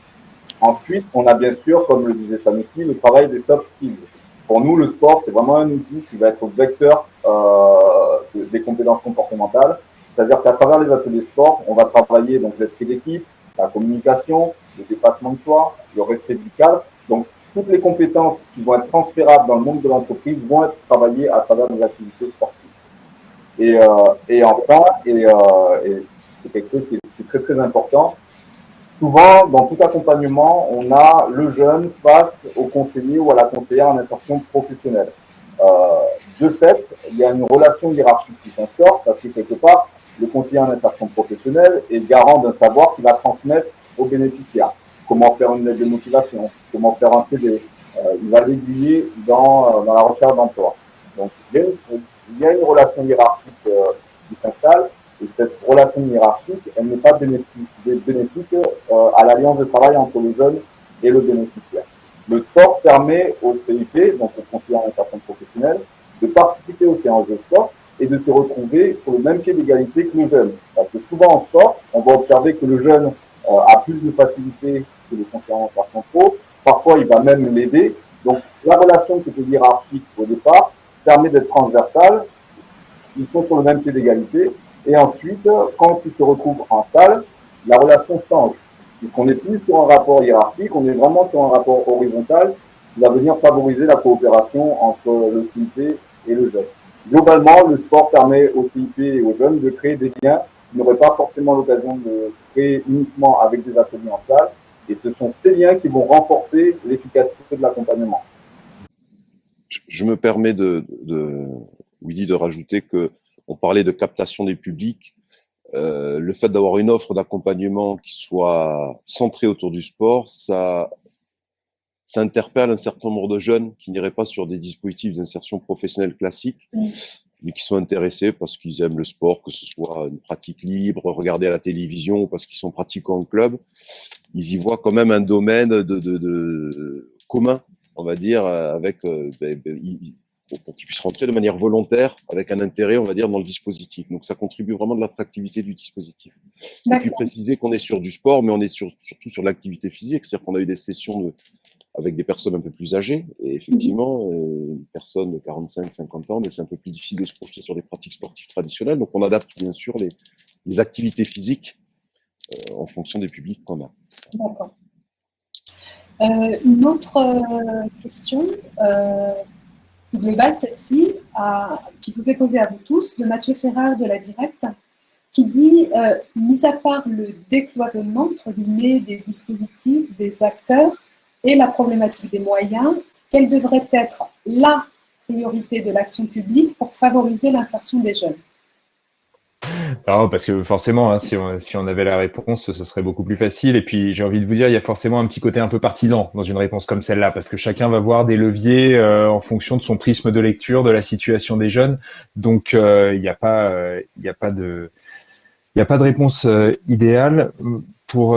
Ensuite, on a bien sûr, comme le disait Sanusi, le travail des soft skills. Pour nous, le sport, c'est vraiment un outil qui va être vecteur des compétences comportementales. C'est-à-dire qu'à travers les ateliers sport, on va travailler donc l'esprit d'équipe, la communication, le dépassement de soi, le respect du cadre. Donc, toutes les compétences qui vont être transférables dans le monde de l'entreprise vont être travaillées à travers des activités sportives. Et enfin, c'est quelque chose qui est très très important, souvent, dans tout accompagnement, on a le jeune face au conseiller ou à la conseillère en insertion professionnelle. De fait, il y a une relation hiérarchique qui s'instaure parce que quelque part, le conseiller en insertion professionnelle est garant d'un savoir qu'il va transmettre aux bénéficiaires. Comment faire une lettre de motivation, comment faire un CD. Il va l'aiguiller dans la recherche d'emploi. Donc, il y a une relation hiérarchique qui s'installe. Et cette relation hiérarchique, elle n'est pas bénéfique à l'alliance de travail entre le jeune et le bénéficiaire. Le sport permet au CIP, donc au conseiller en insertion professionnelle, de participer aux séances de sport et de se retrouver sur le même pied d'égalité que le jeune. Parce que souvent en sport, on va observer que le jeune a plus de facilité que le conseiller en insertion pro. Parfois, il va même l'aider. Donc, la relation qui était hiérarchique au départ permet d'être transversale. Ils sont sur le même pied d'égalité. Et ensuite, quand ils se retrouvent en salle, la relation change. On n'est plus sur un rapport hiérarchique, on est vraiment sur un rapport horizontal qui va venir favoriser la coopération entre le CIP et le jeune. Globalement, le sport permet au CIP et aux jeunes de créer des liens qu'ils n'auraient pas forcément l'occasion de créer uniquement avec des ateliers en salle. Et ce sont ces liens qui vont renforcer l'efficacité de l'accompagnement. Je me permets Willy, de rajouter que on parlait de captation des publics. Le fait d'avoir une offre d'accompagnement qui soit centrée autour du sport, ça interpelle un certain nombre de jeunes qui n'iraient pas sur des dispositifs d'insertion professionnelle classiques, mais qui sont intéressés parce qu'ils aiment le sport, que ce soit une pratique libre, regarder à la télévision, ou parce qu'ils sont pratiquants en club. Ils y voient quand même un domaine de commun, on va dire, avec pour qu'ils puissent rentrer de manière volontaire, avec un intérêt, on va dire, dans le dispositif. Donc, ça contribue vraiment de l'attractivité du dispositif. Il faut préciser qu'on est sur du sport, mais on est surtout sur l'activité physique. C'est-à-dire qu'on a eu des sessions avec des personnes un peu plus âgées. Et effectivement, une personne de 45, 50 ans, mais c'est un peu plus difficile de se projeter sur des pratiques sportives traditionnelles. Donc, on adapte bien sûr les activités physiques en fonction des publics qu'on a. D'accord. Une autre question globale, celle-ci, qui vous est posée à vous tous, de Mathieu Ferrard de la Directe, qui dit, mis à part le décloisonnement, entre guillemets, des dispositifs, des acteurs et la problématique des moyens, quelle devrait être la priorité de l'action publique pour favoriser l'insertion des jeunes? Non, parce que forcément, hein, si on avait la réponse, ce serait beaucoup plus facile. Et puis, j'ai envie de vous dire, il y a forcément un petit côté un peu partisan dans une réponse comme celle-là, parce que chacun va voir des leviers en fonction de son prisme de lecture, de la situation des jeunes. Donc, il n'y a pas de réponse idéale. Pour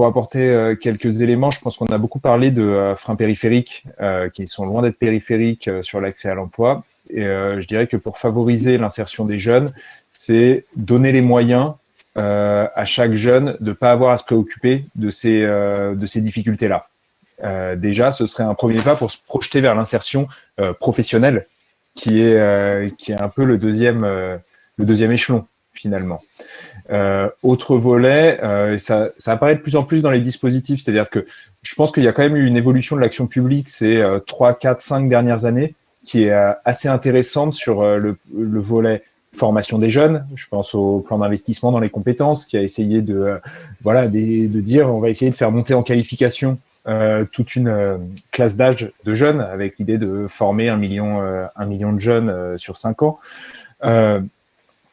apporter quelques éléments, je pense qu'on a beaucoup parlé de freins périphériques qui sont loin d'être périphériques sur l'accès à l'emploi. Et je dirais que pour favoriser l'insertion des jeunes, c'est donner les moyens à chaque jeune de ne pas avoir à se préoccuper de ces difficultés-là. Déjà, ce serait un premier pas pour se projeter vers l'insertion professionnelle, qui est un peu le deuxième échelon finalement. Autre volet, ça apparaît de plus en plus dans les dispositifs, c'est-à-dire que je pense qu'il y a quand même eu une évolution de l'action publique ces 3, 4, 5 dernières années qui est assez intéressante sur le volet formation des jeunes. Je pense au plan d'investissement dans les compétences qui a essayé de dire on va essayer de faire monter en qualification toute une classe d'âge de jeunes avec l'idée de former 1 million de jeunes sur 5 ans.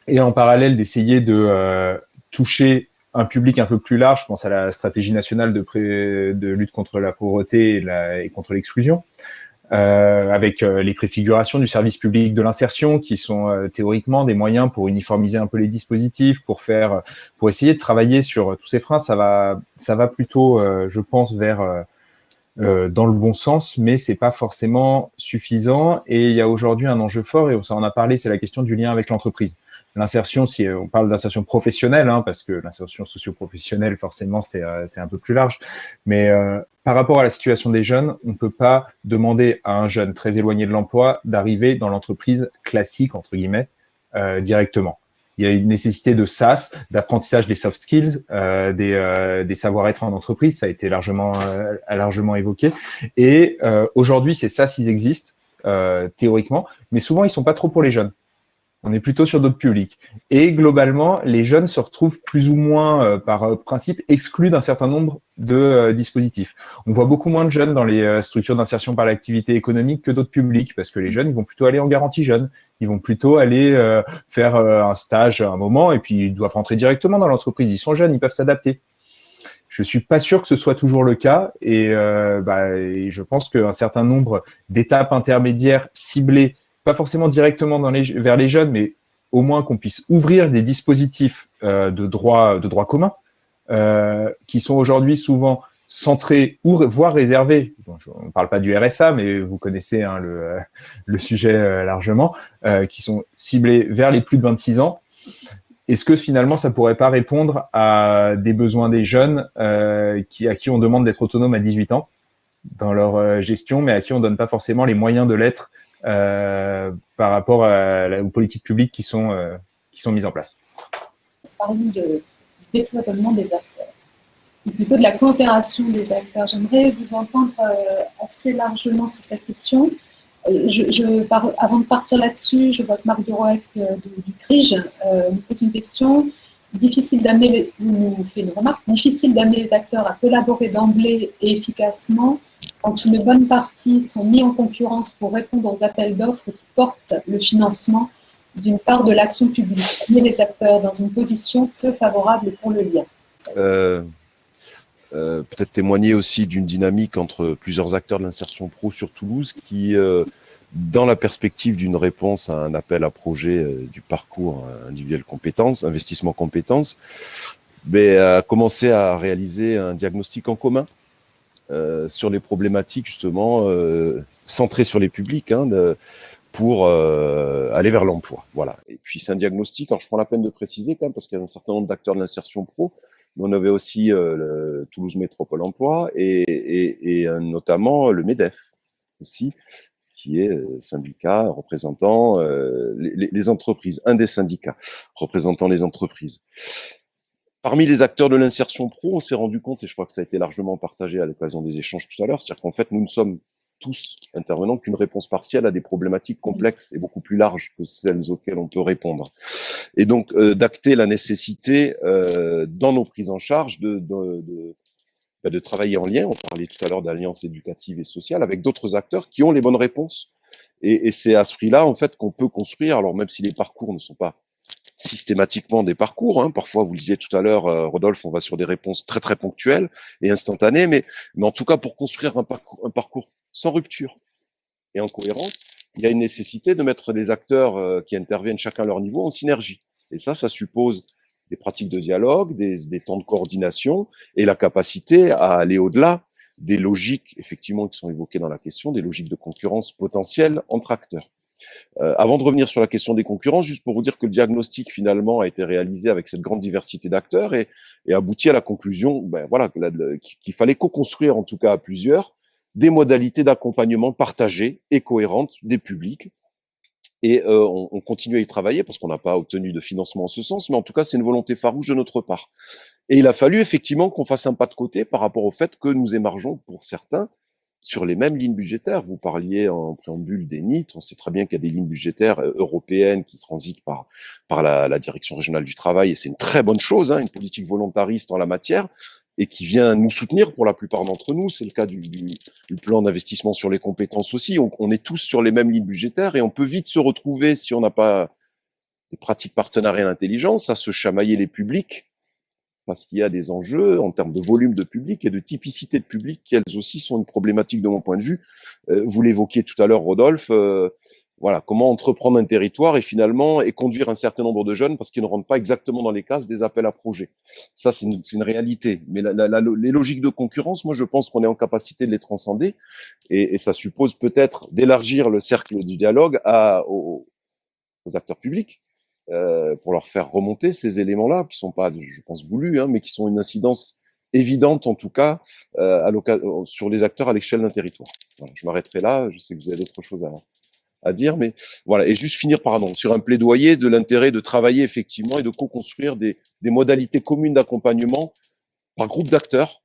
et en parallèle d'essayer de toucher un public un peu plus large. Je pense à la stratégie nationale de lutte contre la pauvreté et contre l'exclusion, avec les préfigurations du service public de l'insertion, qui sont théoriquement des moyens pour uniformiser un peu les dispositifs, pour essayer de travailler sur tous ces freins. Ça va plutôt, je pense, vers dans le bon sens, mais c'est pas forcément suffisant. Et il y a aujourd'hui un enjeu fort, et ça en a parlé, c'est la question du lien avec l'entreprise. L'insertion, si on parle d'insertion professionnelle, parce que l'insertion socio-professionnelle, forcément, c'est un peu plus large. Mais par rapport à la situation des jeunes, on ne peut pas demander à un jeune très éloigné de l'emploi d'arriver dans l'entreprise classique, entre guillemets, directement. Il y a une nécessité de SaaS, d'apprentissage des soft skills, des savoir-être en entreprise. Ça a été largement évoqué. Et aujourd'hui, ces SaaS, ils existent théoriquement, mais souvent, ils sont pas trop pour les jeunes. On est plutôt sur d'autres publics. Et globalement, les jeunes se retrouvent plus ou moins, par principe, exclus d'un certain nombre de dispositifs. On voit beaucoup moins de jeunes dans les structures d'insertion par l'activité économique que d'autres publics, parce que les jeunes, ils vont plutôt aller en garantie jeune. Ils vont plutôt aller faire un stage à un moment, et puis ils doivent rentrer directement dans l'entreprise. Ils sont jeunes, ils peuvent s'adapter. Je suis pas sûr que ce soit toujours le cas, et je pense qu'un certain nombre d'étapes intermédiaires ciblées, pas forcément directement vers les jeunes, mais au moins qu'on puisse ouvrir des dispositifs de droit commun qui sont aujourd'hui souvent centrés ou voire réservés. Bon, on ne parle pas du RSA, mais vous connaissez le sujet largement, qui sont ciblés vers les plus de 26 ans. Est-ce que finalement ça pourrait pas répondre à des besoins des jeunes à qui on demande d'être autonome à 18 ans dans leur gestion, mais à qui on donne pas forcément les moyens de l'être par rapport aux politiques publiques qui sont mises en place. Parlons du déploiement des acteurs, ou plutôt de la coopération des acteurs. J'aimerais vous entendre assez largement sur cette question. Avant de partir là-dessus, je vois que Marc Duroec du CRIJ nous pose une question. Nous fait une remarque. Difficile d'amener les acteurs à collaborer d'emblée et efficacement quand une bonne partie sont mis en concurrence pour répondre aux appels d'offres qui portent le financement d'une part de l'action publique. Ça met les acteurs dans une position peu favorable pour le lien. Peut-être témoigner aussi d'une dynamique entre plusieurs acteurs de l'insertion pro sur Toulouse qui, dans la perspective d'une réponse à un appel à projet du parcours individuel compétences, investissement compétences, a commencé à réaliser un diagnostic en commun sur les problématiques justement centrées sur les publics pour aller vers l'emploi. Voilà. Et puis c'est un diagnostic, alors je prends la peine de préciser quand même, parce qu'il y a un certain nombre d'acteurs de l'insertion pro, mais on avait aussi le Toulouse Métropole Emploi et notamment le MEDEF aussi, qui est syndicat représentant les entreprises, un des syndicats représentant les entreprises. Parmi les acteurs de l'insertion pro, on s'est rendu compte, et je crois que ça a été largement partagé à l'occasion des échanges tout à l'heure, c'est-à-dire qu'en fait, nous ne sommes tous intervenants qu'une réponse partielle à des problématiques complexes et beaucoup plus larges que celles auxquelles on peut répondre. Et donc, d'acter la nécessité, dans nos prises en charge, de travailler en lien. On parlait tout à l'heure d'alliances éducatives et sociales avec d'autres acteurs qui ont les bonnes réponses. Et c'est à ce prix-là, en fait, qu'on peut construire, alors même si les parcours ne sont pas systématiquement des parcours. Parfois, vous le disiez tout à l'heure, Rodolphe, on va sur des réponses très très ponctuelles et instantanées, mais en tout cas, pour construire un parcours sans rupture et en cohérence, il y a une nécessité de mettre les acteurs qui interviennent chacun à leur niveau en synergie. Et ça suppose des pratiques de dialogue, des temps de coordination et la capacité à aller au-delà des logiques, effectivement, qui sont évoquées dans la question, des logiques de concurrence potentielle entre acteurs. Avant de revenir sur la question des concurrences, juste pour vous dire que le diagnostic finalement a été réalisé avec cette grande diversité d'acteurs et aboutit à la conclusion, qu'il fallait co-construire en tout cas à plusieurs des modalités d'accompagnement partagées et cohérentes des publics. Et on continue à y travailler parce qu'on n'a pas obtenu de financement en ce sens, mais en tout cas c'est une volonté farouche de notre part. Et il a fallu effectivement qu'on fasse un pas de côté par rapport au fait que nous émargeons pour certains sur les mêmes lignes budgétaires. Vous parliez en préambule des NIT, on sait très bien qu'il y a des lignes budgétaires européennes qui transitent par la Direction régionale du travail, et c'est une très bonne chose, une politique volontariste en la matière, et qui vient nous soutenir pour la plupart d'entre nous. C'est le cas du plan d'investissement sur les compétences aussi. On est tous sur les mêmes lignes budgétaires, et on peut vite se retrouver, si on n'a pas pratiques partenariales intelligentes, à se chamailler les publics, parce qu'il y a des enjeux en termes de volume de public et de typicité de public qui, elles aussi, sont une problématique de mon point de vue. Vous l'évoquiez tout à l'heure, Rodolphe, voilà, comment entreprendre un territoire et finalement et conduire un certain nombre de jeunes parce qu'ils ne rentrent pas exactement dans les cases des appels à projets. Ça, c'est une réalité. Mais les logiques de concurrence, moi, je pense qu'on est en capacité de les transcender et ça suppose peut-être d'élargir le cercle du dialogue aux acteurs publics pour leur faire remonter ces éléments-là qui sont pas, je pense, voulus, hein, mais qui sont une incidence évidente, en tout cas, sur les acteurs à l'échelle d'un territoire. Voilà, je m'arrêterai là. Je sais que vous avez d'autres choses à dire, mais voilà, et juste finir sur un plaidoyer de l'intérêt de travailler effectivement et de co-construire des modalités communes d'accompagnement par groupe d'acteurs,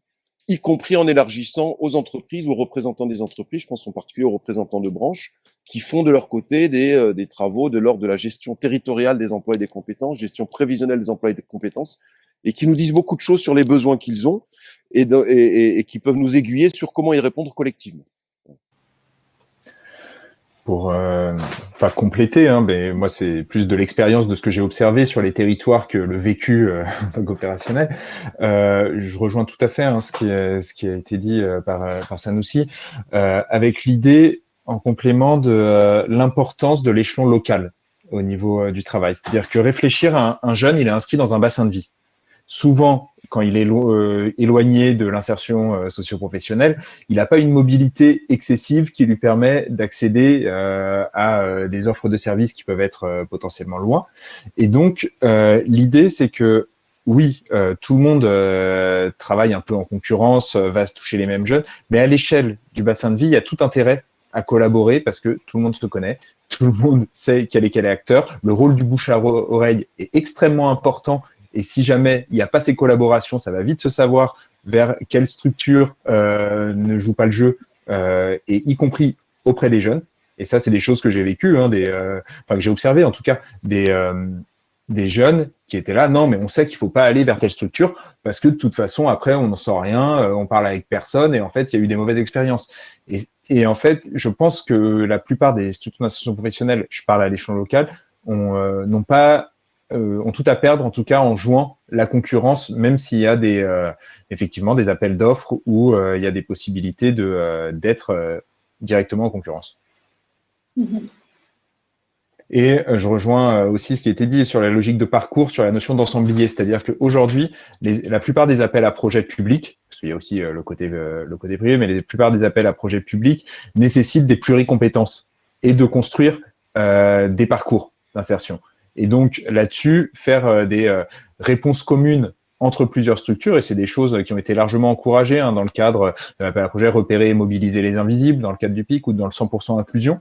y compris en élargissant aux entreprises, aux représentants des entreprises, je pense en particulier aux représentants de branches, qui font de leur côté des travaux de l'ordre de la gestion territoriale des emplois et des compétences, gestion prévisionnelle des emplois et des compétences, et qui nous disent beaucoup de choses sur les besoins qu'ils ont et qui peuvent nous aiguiller sur comment y répondre collectivement. Pour pas compléter, hein, mais moi c'est plus de l'expérience de ce que j'ai observé sur les territoires que le vécu en tant qu'opérationnel. Je rejoins tout à fait hein, ce qui a été dit par Sanoussi, avec l'idée en complément de l'importance de l'échelon local au niveau du travail. C'est-à-dire que réfléchir à un jeune, il est inscrit dans un bassin de vie. Souvent, quand il est éloigné de l'insertion socio-professionnelle, il n'a pas une mobilité excessive qui lui permet d'accéder à des offres de services qui peuvent être potentiellement loin. Et donc, l'idée, c'est que oui, tout le monde travaille un peu en concurrence, va se toucher les mêmes jeunes, mais à l'échelle du bassin de vie, il y a tout intérêt à collaborer parce que tout le monde se connaît, tout le monde sait quel est acteur. Le rôle du bouche à oreille est extrêmement important. Et si jamais il n'y a pas ces collaborations, ça va vite se savoir vers quelle structure ne joue pas le jeu, et y compris auprès des jeunes. Et ça, c'est des choses que j'ai vécues, hein, que j'ai observé en tout cas, des jeunes qui étaient là. Non, mais on sait qu'il faut pas aller vers telle structure parce que de toute façon, après, on n'en sort rien, on parle avec personne et en fait, il y a eu des mauvaises expériences. Et en fait, je pense que la plupart des structures d'insertion professionnelle, je parle à l'échelon local, ont tout à perdre, en tout cas en jouant la concurrence, même s'il y a effectivement des appels d'offres où il y a des possibilités d'être directement en concurrence. Mm-hmm. Et je rejoins aussi ce qui a été dit sur la logique de parcours, sur la notion d'ensemblier, c'est-à-dire qu'aujourd'hui, la plupart des appels à projets publics, parce qu'il y a aussi le côté privé, mais la plupart des appels à projets publics nécessitent des pluricompétences et de construire des parcours d'insertion. Et donc là-dessus, faire des réponses communes entre plusieurs structures, et c'est des choses qui ont été largement encouragées dans le cadre de l'appel à projet repérer et mobiliser les invisibles, dans le cadre du PIC ou dans le 100% inclusion,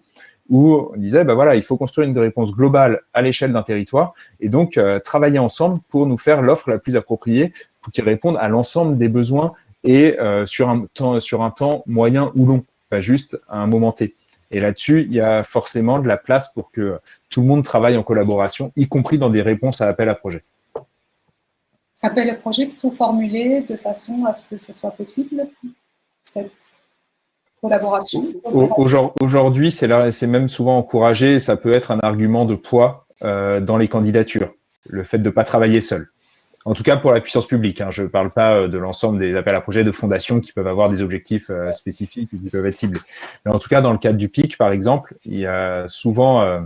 où on disait, il faut construire une réponse globale à l'échelle d'un territoire, et donc travailler ensemble pour nous faire l'offre la plus appropriée, pour qu'il réponde à l'ensemble des besoins et sur un temps moyen ou long, pas juste à un moment T. Et là-dessus, il y a forcément de la place pour que tout le monde travaille en collaboration, y compris dans des réponses à appel à projet. Appels à projets qui sont formulés de façon à ce que ce soit possible, cette collaboration. Aujourd'hui, c'est même souvent encouragé, ça peut être un argument de poids dans les candidatures, le fait de ne pas travailler seul. En tout cas, pour la puissance publique. Je ne parle pas de l'ensemble des appels à projets de fondations qui peuvent avoir des objectifs spécifiques et qui peuvent être ciblés. Mais en tout cas, dans le cadre du PIC, par exemple, il y a souvent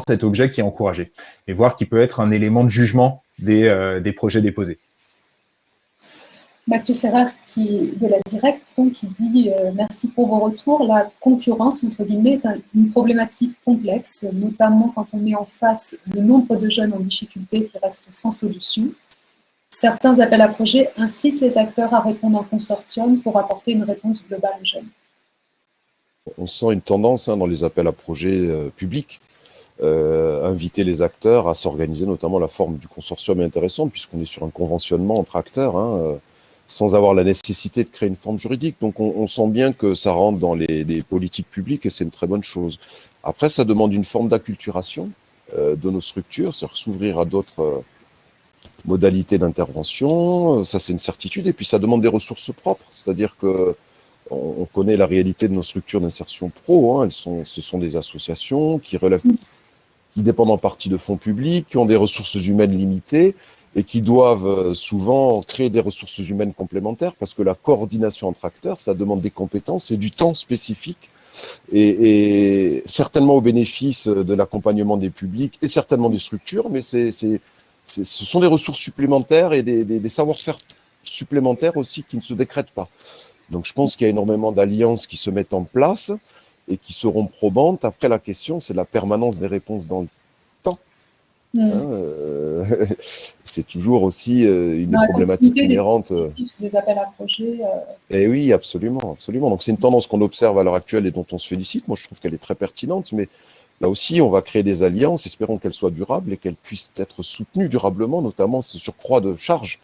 cet objet qui est encouragé. Et voir qu'il peut être un élément de jugement des projets déposés. Mathieu Ferrer de la Directe qui dit merci pour vos retours. La concurrence, entre guillemets, est une problématique complexe, notamment quand on met en face le nombre de jeunes en difficulté qui restent sans solution. Certains appels à projets incitent les acteurs à répondre en consortium pour apporter une réponse globale aux jeunes. On sent une tendance dans les appels à projets publics. Inviter les acteurs à s'organiser, notamment la forme du consortium est intéressante puisqu'on est sur un conventionnement entre acteurs, sans avoir la nécessité de créer une forme juridique. Donc on sent bien que ça rentre dans les politiques publiques et c'est une très bonne chose. Après, ça demande une forme d'acculturation de nos structures, c'est-à-dire s'ouvrir à d'autres modalités d'intervention, ça c'est une certitude, et puis ça demande des ressources propres, c'est-à-dire que on connaît la réalité de nos structures d'insertion pro, ce sont des associations qui relèvent qui dépendent en partie de fonds publics, qui ont des ressources humaines limitées et qui doivent souvent créer des ressources humaines complémentaires parce que la coordination entre acteurs, ça demande des compétences et du temps spécifique et certainement au bénéfice de l'accompagnement des publics et certainement des structures, mais ce sont des ressources supplémentaires et des savoir-faire supplémentaires aussi qui ne se décrètent pas. Donc je pense qu'il y a énormément d'alliances qui se mettent en place et qui seront probantes. Après, la question, c'est la permanence des réponses dans le temps. C'est toujours aussi une des problématiques inhérentes. Des appels à projets. Et oui, absolument, absolument. Donc c'est une tendance qu'on observe à l'heure actuelle et dont on se félicite. Moi, je trouve qu'elle est très pertinente, mais là aussi, on va créer des alliances, espérons qu'elles soient durables et qu'elles puissent être soutenues durablement, notamment ce surcroît de charges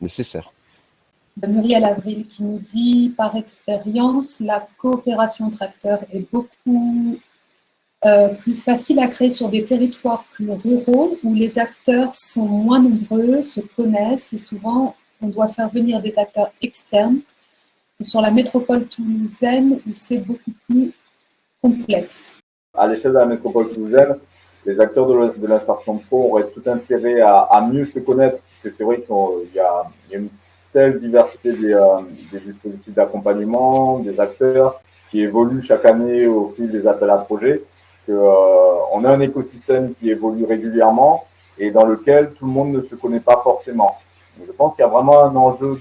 nécessaires. Muriel Avril qui nous dit, par expérience, la coopération entre acteurs est beaucoup plus facile à créer sur des territoires plus ruraux où les acteurs sont moins nombreux, se connaissent et souvent on doit faire venir des acteurs externes. Et sur la métropole toulousaine où c'est beaucoup plus complexe. À l'échelle de la métropole toulousaine, les acteurs de l'insertion pro auraient tout intérêt à mieux se connaître, parce que c'est vrai qu'il y a une telle diversité des dispositifs d'accompagnement, des acteurs qui évoluent chaque année au fil des appels à projets, qu'on a un écosystème qui évolue régulièrement et dans lequel tout le monde ne se connaît pas forcément. Donc, je pense qu'il y a vraiment un enjeu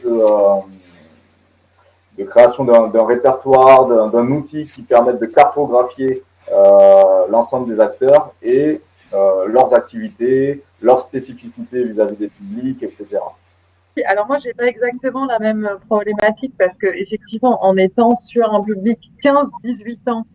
de création d'un répertoire, d'un outil qui permette de cartographier l'ensemble des acteurs et leurs activités, leurs spécificités vis-à-vis des publics, etc. Alors moi, j'ai pas exactement la même problématique parce que effectivement, en étant sur un public 15-18 ans,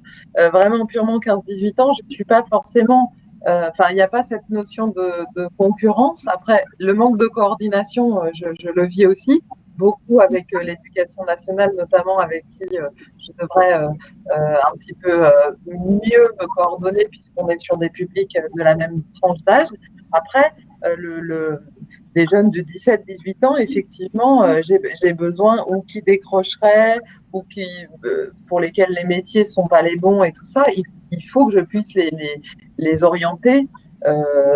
vraiment purement 15-18 ans, je ne suis pas forcément. Il n'y a pas cette notion de concurrence. Après, le manque de coordination, je le vis aussi beaucoup avec l'éducation nationale, notamment avec qui je devrais un petit peu mieux me coordonner puisqu'on est sur des publics de la même tranche d'âge. Après, des jeunes de 17-18 ans, effectivement, j'ai besoin ou qui décrocheraient ou qui, pour lesquels les métiers ne sont pas les bons et tout ça. Il faut que je puisse les orienter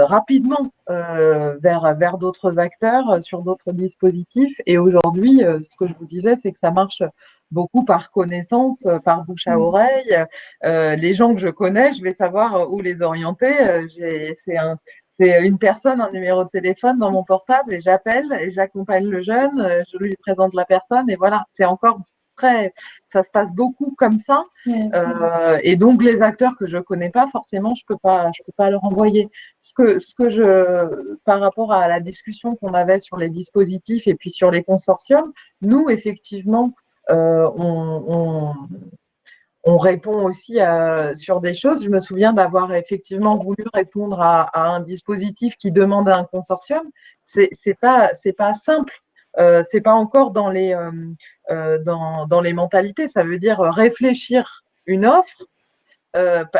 rapidement vers d'autres acteurs, sur d'autres dispositifs. Et aujourd'hui, ce que je vous disais, c'est que ça marche beaucoup par connaissance, par bouche à oreille. Les gens que je connais, je vais savoir où les orienter. C'est une personne, un numéro de téléphone dans mon portable et j'appelle et j'accompagne le jeune, je lui présente la personne et voilà, c'est encore ça se passe beaucoup comme ça. Et donc les acteurs que je connais pas, forcément, je peux pas leur envoyer. Par rapport à la discussion qu'on avait sur les dispositifs et puis sur les consortiums, nous effectivement, on répond aussi sur des choses. Je me souviens d'avoir effectivement voulu répondre à un dispositif qui demande un consortium. C'est pas simple. C'est pas encore dans les mentalités. Ça veut dire réfléchir une offre.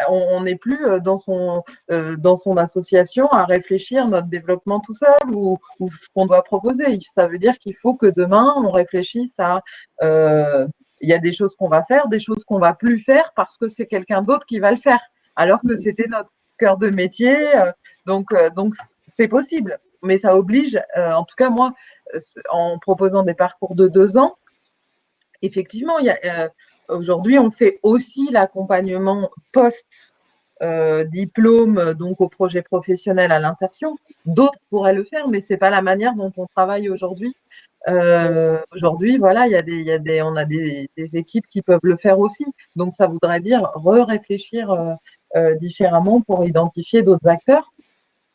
On n'est plus dans son association à réfléchir notre développement tout seul ou ce qu'on doit proposer. Ça veut dire qu'il faut que demain on réfléchisse à il y a des choses qu'on va faire, des choses qu'on va plus faire parce que c'est quelqu'un d'autre qui va le faire, alors que c'était notre cœur de métier. Donc c'est possible, mais ça oblige, en tout cas moi, en proposant des parcours de 2 ans, effectivement, aujourd'hui, on fait aussi l'accompagnement post-diplôme, donc au projet professionnel à l'insertion. D'autres pourraient le faire, mais ce n'est pas la manière dont on travaille aujourd'hui. Aujourd'hui, voilà, on a des équipes qui peuvent le faire aussi. Donc, ça voudrait dire réfléchir différemment pour identifier d'autres acteurs.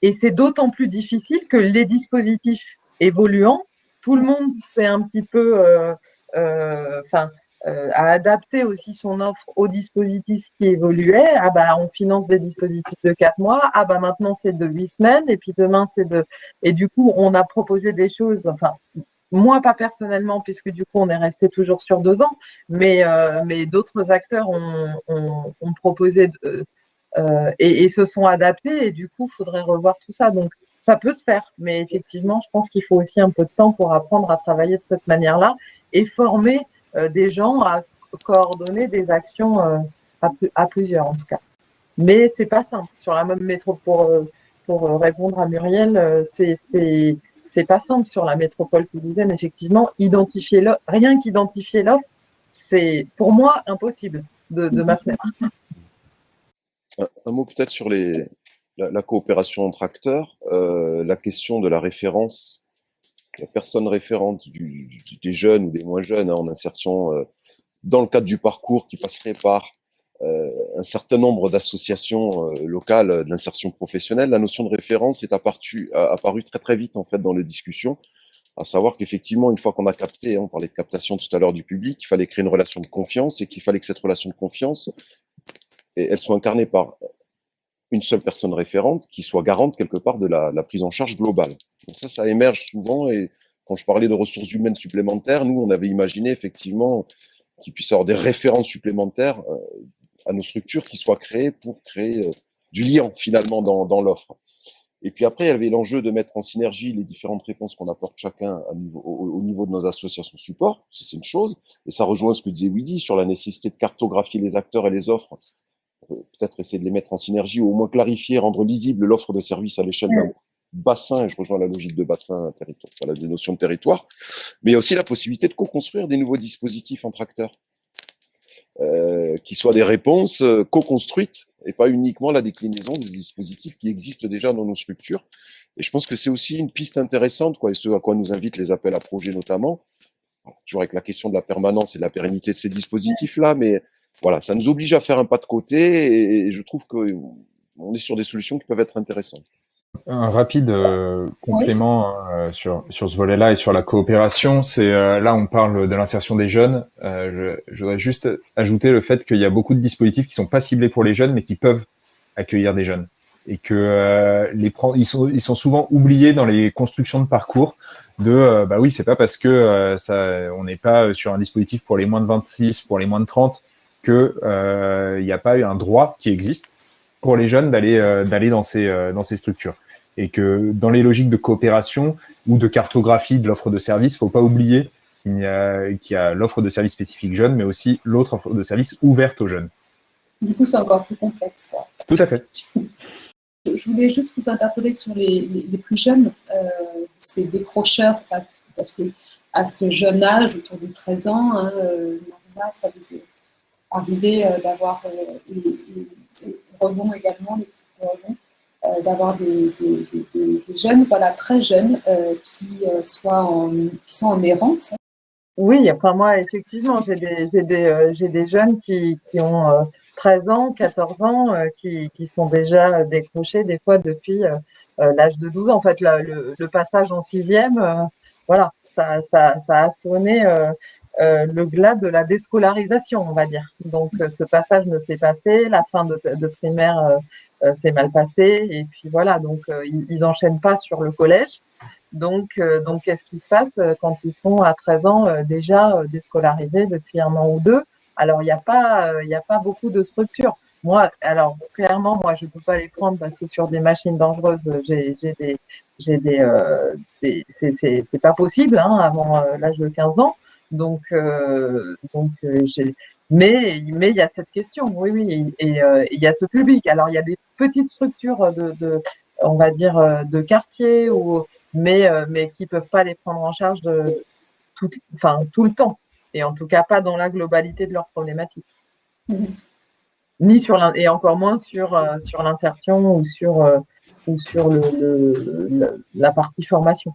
Et c'est d'autant plus difficile que les dispositifs évoluant, tout le monde s'est un petit peu à adapter aussi son offre aux dispositifs qui évoluaient. Ah bah, on finance des dispositifs de 4 mois. Ah bah, maintenant, c'est de 8 semaines. Et puis demain, Et du coup, on a proposé des choses, moi, pas personnellement, puisque du coup, on est resté toujours sur 2 ans, mais d'autres acteurs ont proposé et se sont adaptés. Et du coup, il faudrait revoir tout ça. Donc, ça peut se faire. Mais effectivement, je pense qu'il faut aussi un peu de temps pour apprendre à travailler de cette manière-là et former des gens à coordonner des actions à plusieurs, en tout cas. Mais c'est pas simple. Sur la même métropole, pour répondre à Muriel, c'est pas simple sur la métropole toulousaine, effectivement. Rien qu'identifier l'offre, c'est pour moi impossible de ma fenêtre. Un mot peut-être sur la coopération entre acteurs, la question de la référence, la personne référente des jeunes ou des moins jeunes en insertion dans le cadre du parcours qui passerait par un certain nombre d'associations locales d'insertion professionnelle. La notion de référence est apparue très très vite en fait dans les discussions, à savoir qu'effectivement une fois qu'on a capté, on parlait de captation tout à l'heure du public, il fallait créer une relation de confiance et qu'il fallait que cette relation de confiance elle soit incarnée par une seule personne référente qui soit garante quelque part de la prise en charge globale. Donc ça émerge souvent, et quand je parlais de ressources humaines supplémentaires, nous on avait imaginé effectivement qu'il puisse y avoir des références supplémentaires à nos structures qui soient créées pour créer du lien finalement dans l'offre. Et puis après, il y avait l'enjeu de mettre en synergie les différentes réponses qu'on apporte chacun au niveau de nos associations support, ça c'est une chose, et ça rejoint ce que disait Willy sur la nécessité de cartographier les acteurs et les offres, peut-être essayer de les mettre en synergie, ou au moins clarifier, rendre lisible l'offre de service à l'échelle d'un bassin, et je rejoins la logique de bassin, territoire, voilà, des notions de territoire, mais il y a aussi la possibilité de co-construire des nouveaux dispositifs entre acteurs. Qui soient des réponses co-construites et pas uniquement la déclinaison des dispositifs qui existent déjà dans nos structures. Et je pense que c'est aussi une piste intéressante, quoi, et ce à quoi nous invitent les appels à projets notamment, toujours avec la question de la permanence et de la pérennité de ces dispositifs-là, mais voilà, ça nous oblige à faire un pas de côté, et je trouve qu'on est sur des solutions qui peuvent être intéressantes. Un rapide complément sur ce volet-là et sur la coopération, c'est là on parle de l'insertion des jeunes. Je voudrais juste ajouter le fait qu'il y a beaucoup de dispositifs qui sont pas ciblés pour les jeunes, mais qui peuvent accueillir des jeunes, et que ils sont souvent oubliés dans les constructions de parcours. Bah oui, c'est pas parce que on n'est pas sur un dispositif pour les moins de 26, pour les moins de 30, que il n'y a pas eu un droit qui existe pour les jeunes d'aller dans ces structures. Et que dans les logiques de coopération ou de cartographie de l'offre de service, faut pas oublier qu'il y a l'offre de service spécifique jeune, mais aussi l'autre offre de service ouverte aux jeunes. Du coup, c'est encore plus complexe, quoi. Tout à fait. Je voulais juste vous interpeller sur les plus jeunes, ces décrocheurs, parce que à ce jeune âge, autour de 13 ans, Marina, ça vous est arrivé d'avoir rebond également, les types de rebond, d'avoir des jeunes, voilà, très jeunes, qui sont en errance. Oui, enfin moi, effectivement, j'ai des jeunes qui ont 13 ans, 14 ans, qui sont déjà décrochés des fois depuis l'âge de 12 ans. En fait, le passage en 6e, voilà, ça a sonné le glas de la déscolarisation, on va dire. Donc, ce passage ne s'est pas fait, la fin de primaire s'est mal passée, et puis voilà, donc ils n'enchaînent pas sur le collège. Donc qu'est-ce qui se passe quand ils sont à 13 ans déjà déscolarisés depuis 1 an ou 2? Alors, il n'y a pas beaucoup de structures. Moi, alors, clairement, moi, je ne peux pas les prendre parce que sur des machines dangereuses, c'est pas possible, hein, avant l'âge de 15 ans. Mais il y a cette question, oui, et il y a ce public. Alors, il y a des petites structures on va dire, de quartier, mais qui ne peuvent pas les prendre en charge tout le temps, et en tout cas pas dans la globalité de leurs problématiques. Et encore moins sur l'insertion ou sur la partie formation.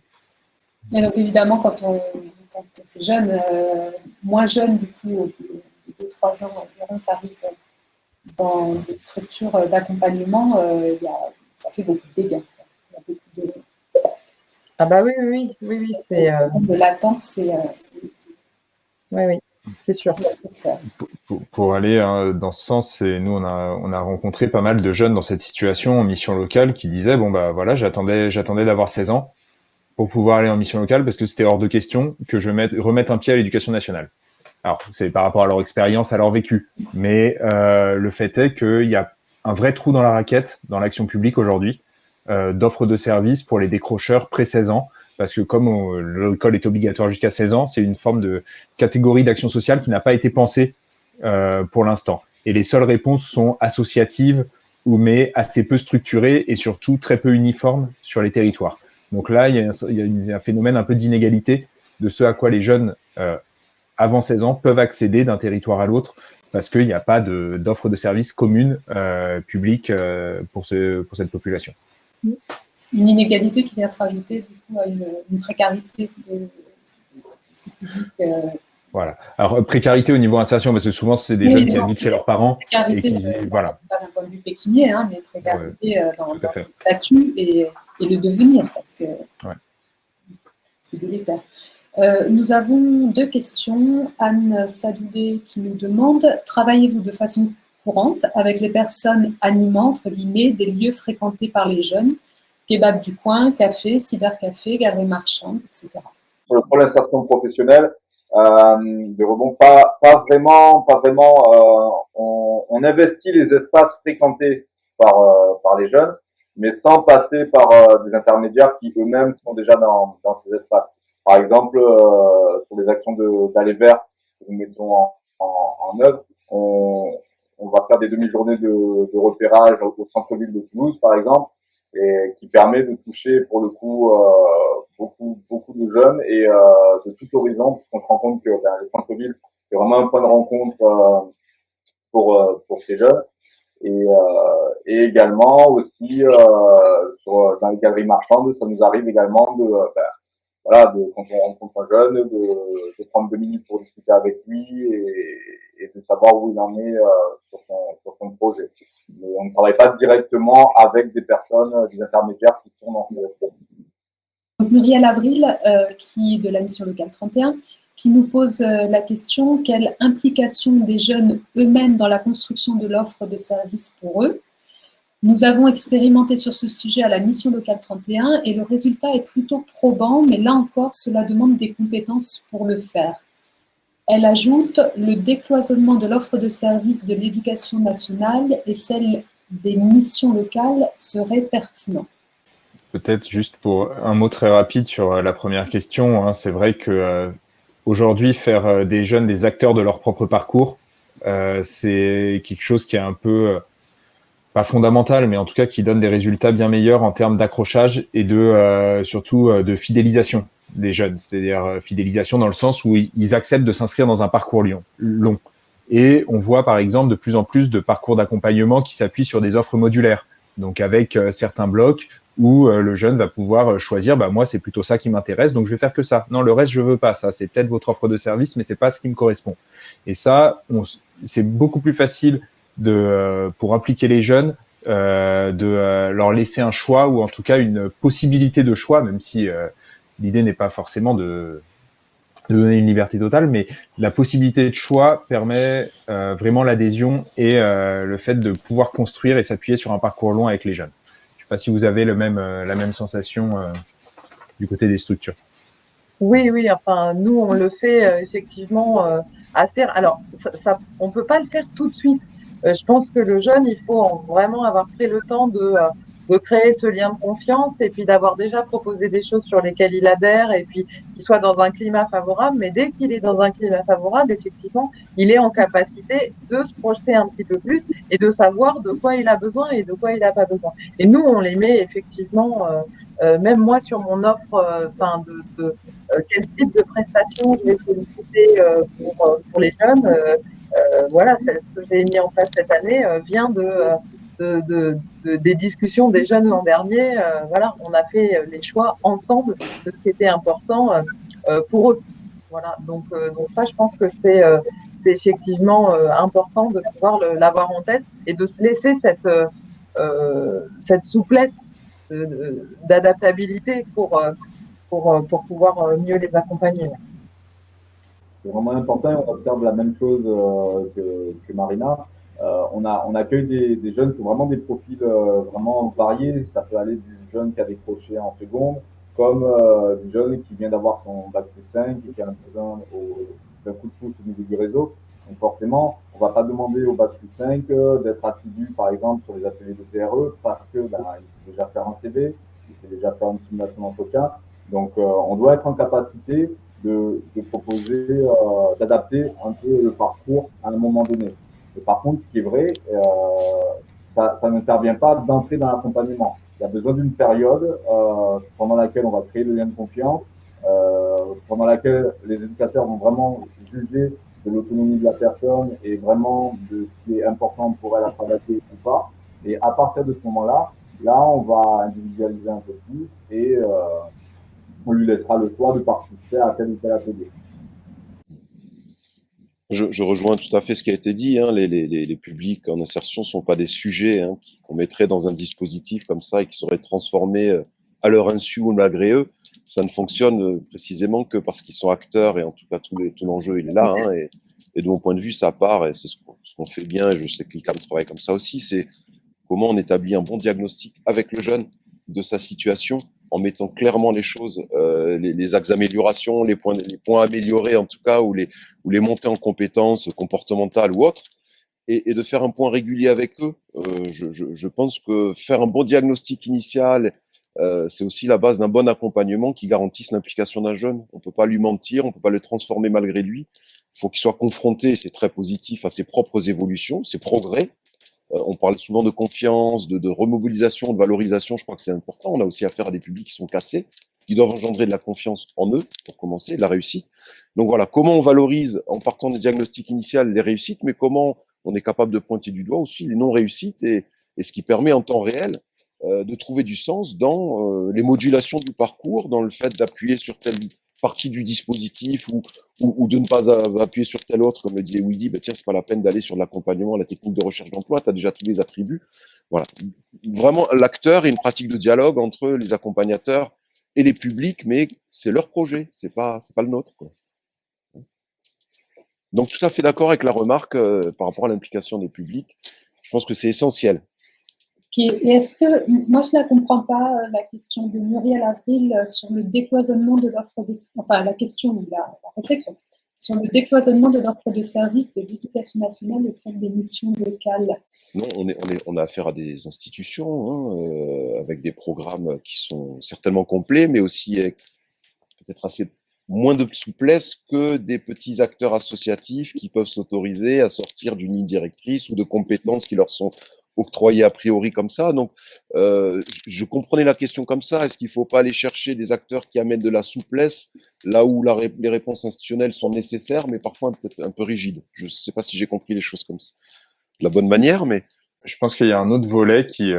Et donc évidemment, quand c'est jeune, moins jeune du coup, de 2-3 ans environ, ça arrive dans des structures d'accompagnement, ça fait beaucoup de dégâts. Il y a beaucoup de... Ah bah oui, c'est... de latence, c'est... Oui, c'est sûr. Pour aller dans ce sens, nous on a rencontré pas mal de jeunes dans cette situation en mission locale qui disaient bon bah voilà, j'attendais d'avoir 16 ans pour pouvoir aller en mission locale parce que c'était hors de question que je remette un pied à l'éducation nationale. Alors c'est par rapport à leur expérience, à leur vécu, mais le fait est qu'il y a un vrai trou dans la raquette dans l'action publique aujourd'hui d'offres de services pour les décrocheurs pré-16 ans. Parce que comme l'école est obligatoire jusqu'à 16 ans, c'est une forme de catégorie d'action sociale qui n'a pas été pensée pour l'instant. Et les seules réponses sont associatives mais assez peu structuré et surtout très peu uniforme sur les territoires. Donc là, il y a un phénomène un peu d'inégalité de ce à quoi les jeunes avant 16 ans peuvent accéder d'un territoire à l'autre parce qu'il n'y a pas d'offre de services commune publique pour cette population. Une inégalité qui vient se rajouter du coup à une précarité de ce public. Voilà. Alors, précarité au niveau insertion, parce que souvent, c'est des jeunes qui habitent chez leurs parents. Précarité, et qui, voilà. Pas d'un point de vue pécunier, hein, mais précarité dans le statut et le devenir, parce que c'est délétère. Nous avons 2 questions. Anne Sadoudé qui nous demande « Travaillez-vous de façon courante avec les personnes animant, entre guillemets, des lieux fréquentés par les jeunes, kebab du coin, café, cybercafé, galerie marchande, etc. » Pour l'insertion professionnelle, de rebond, pas vraiment. On investit les espaces fréquentés par les jeunes, mais sans passer par des intermédiaires qui eux-mêmes sont déjà dans ces espaces. Par exemple, sur les actions d'aller vert que nous mettons en œuvre, on va faire des demi-journées de repérage au centre-ville de Toulouse, par exemple, et qui permet de toucher pour le coup beaucoup de jeunes et de tout horizon, puisqu'on se rend compte que le centre-ville c'est vraiment un point de rencontre pour ces jeunes et également aussi dans les galeries marchandes, ça nous arrive également quand on rencontre un jeune, de prendre 2 minutes pour discuter avec lui et de savoir où il en est sur son projet. Mais on ne travaille pas directement avec des personnes, des intermédiaires qui sont dans ces aspects. Donc Muriel Avril, qui est de la mission locale 31, qui nous pose la question « Quelle implication des jeunes eux-mêmes dans la construction de l'offre de services pour eux ?» Nous avons expérimenté sur ce sujet à la mission locale 31 et le résultat est plutôt probant, mais là encore, cela demande des compétences pour le faire. Elle ajoute « Le décloisonnement de l'offre de services de l'éducation nationale et celle des missions locales serait pertinent. » Peut-être juste pour un mot très rapide sur la première question, hein, c'est vrai que aujourd'hui, faire des jeunes des acteurs de leur propre parcours, c'est quelque chose qui est un peu, pas fondamental, mais en tout cas qui donne des résultats bien meilleurs en termes d'accrochage et surtout de fidélisation des jeunes, c'est-à-dire fidélisation dans le sens où ils acceptent de s'inscrire dans un parcours long. Et on voit par exemple de plus en plus de parcours d'accompagnement qui s'appuient sur des offres modulaires, donc avec certains blocs où le jeune va pouvoir choisir, moi c'est plutôt ça qui m'intéresse, donc je vais faire que ça. Non, le reste je veux pas, ça c'est peut-être votre offre de service, mais c'est pas ce qui me correspond. Et ça, c'est beaucoup plus facile pour impliquer les jeunes, de leur laisser un choix ou en tout cas une possibilité de choix, même si l'idée n'est pas forcément de donner une liberté totale, mais la possibilité de choix permet vraiment l'adhésion et le fait de pouvoir construire et s'appuyer sur un parcours long avec les jeunes. Je ne sais pas si vous avez la même sensation du côté des structures. Oui, enfin, nous, on le fait effectivement assez... Alors, on ne peut pas le faire tout de suite. Je pense que le jeune, il faut vraiment avoir pris le temps de créer ce lien de confiance et puis d'avoir déjà proposé des choses sur lesquelles il adhère et puis qu'il soit dans un climat favorable. Mais dès qu'il est dans un climat favorable, effectivement, il est en capacité de se projeter un petit peu plus et de savoir de quoi il a besoin et de quoi il n'a pas besoin. Et nous, on les met effectivement, même moi sur mon offre, quel type de prestations je vais solliciter pour les jeunes. Voilà, ce que j'ai mis en place cette année vient des discussions des jeunes l'an dernier. Voilà, on a fait les choix ensemble de ce qui était important pour eux. Voilà, donc ça, je pense que c'est effectivement important de pouvoir l'avoir en tête et de se laisser cette souplesse d'adaptabilité pour pouvoir mieux les accompagner. C'est vraiment important, on observe la même chose que Marina. On accueille des jeunes qui ont vraiment des profils vraiment variés. Ça peut aller du jeune qui a décroché en seconde, comme du jeune qui vient d'avoir son bac plus 5 et qui a besoin d'un coup de pouce au niveau du réseau. Donc forcément, on ne va pas demander au bac plus 5 d'être assidu, par exemple, sur les ateliers de TRE parce que il sait déjà faire un CV, il sait déjà faire une simulation d'entretien. Donc on doit être en capacité de proposer, d'adapter un peu le parcours à un moment donné. Et par contre, ce qui est vrai, ça n'intervient pas d'entrer dans l'accompagnement. Il y a besoin d'une période pendant laquelle on va créer le lien de confiance, pendant laquelle les éducateurs vont vraiment juger de l'autonomie de la personne et vraiment de ce qui est important pour elle à travailler ou pas. Et à partir de ce moment-là, on va individualiser un peu plus et on lui laissera le choix de participer à tel ou tel atelier. Je rejoins tout à fait ce qui a été dit. Hein. Les publics en insertion sont pas des sujets hein, qu'on mettrait dans un dispositif comme ça et qui seraient transformés à leur insu ou malgré eux. Ça ne fonctionne précisément que parce qu'ils sont acteurs et en tout cas tout l'enjeu il est là. Hein, et de mon point de vue, ça part et c'est ce qu'on fait bien. Et je sais que l'ICAM travaille comme ça aussi. C'est comment on établit un bon diagnostic avec le jeune de sa situation en mettant clairement les choses, les axes d'amélioration, les points à améliorer en tout cas, ou les montées en compétences comportementales ou autres, et de faire un point régulier avec eux. Je pense que faire un bon diagnostic initial, c'est aussi la base d'un bon accompagnement qui garantisse l'implication d'un jeune. On peut pas lui mentir, on peut pas le transformer malgré lui. Il faut qu'il soit confronté, c'est très positif, à ses propres évolutions, ses progrès. On parle souvent de confiance, de remobilisation, de valorisation. Je crois que c'est important. On a aussi affaire à des publics qui sont cassés, qui doivent engendrer de la confiance en eux, pour commencer, de la réussite. Donc voilà, comment on valorise, en partant des diagnostics initiales, les réussites, mais comment on est capable de pointer du doigt aussi les non-réussites et ce qui permet en temps réel de trouver du sens dans les modulations du parcours, dans le fait d'appuyer sur telle partie du dispositif ou de ne pas appuyer sur tel autre, comme le disait Weedy, ben tiens, c'est pas la peine d'aller sur l'accompagnement, la technique de recherche d'emploi, tu as déjà tous les attributs. Voilà. Vraiment, l'acteur et une pratique de dialogue entre les accompagnateurs et les publics, mais c'est leur projet, c'est pas le nôtre, quoi. Donc, tout à fait d'accord avec la remarque par rapport à l'implication des publics. Je pense que c'est essentiel. Et est-ce que, moi je ne la comprends pas, la question de Muriel Avril sur le décloisonnement de l'offre de, enfin la question, la réflexion, sur le décloisonnement de l'offre de services de l'éducation nationale et celle des missions locales. Non, on a affaire à des institutions hein, avec des programmes qui sont certainement complets, mais aussi avec peut-être assez moins de souplesse que des petits acteurs associatifs qui peuvent s'autoriser à sortir d'une ligne directrice ou de compétences qui leur sont octroyées a priori comme ça. Donc, je comprenais la question comme ça. Est-ce qu'il ne faut pas aller chercher des acteurs qui amènent de la souplesse là où les réponses institutionnelles sont nécessaires, mais parfois peut-être un peu rigides? Je ne sais pas si j'ai compris les choses comme ça de la bonne manière, mais je pense qu'il y a un autre volet qui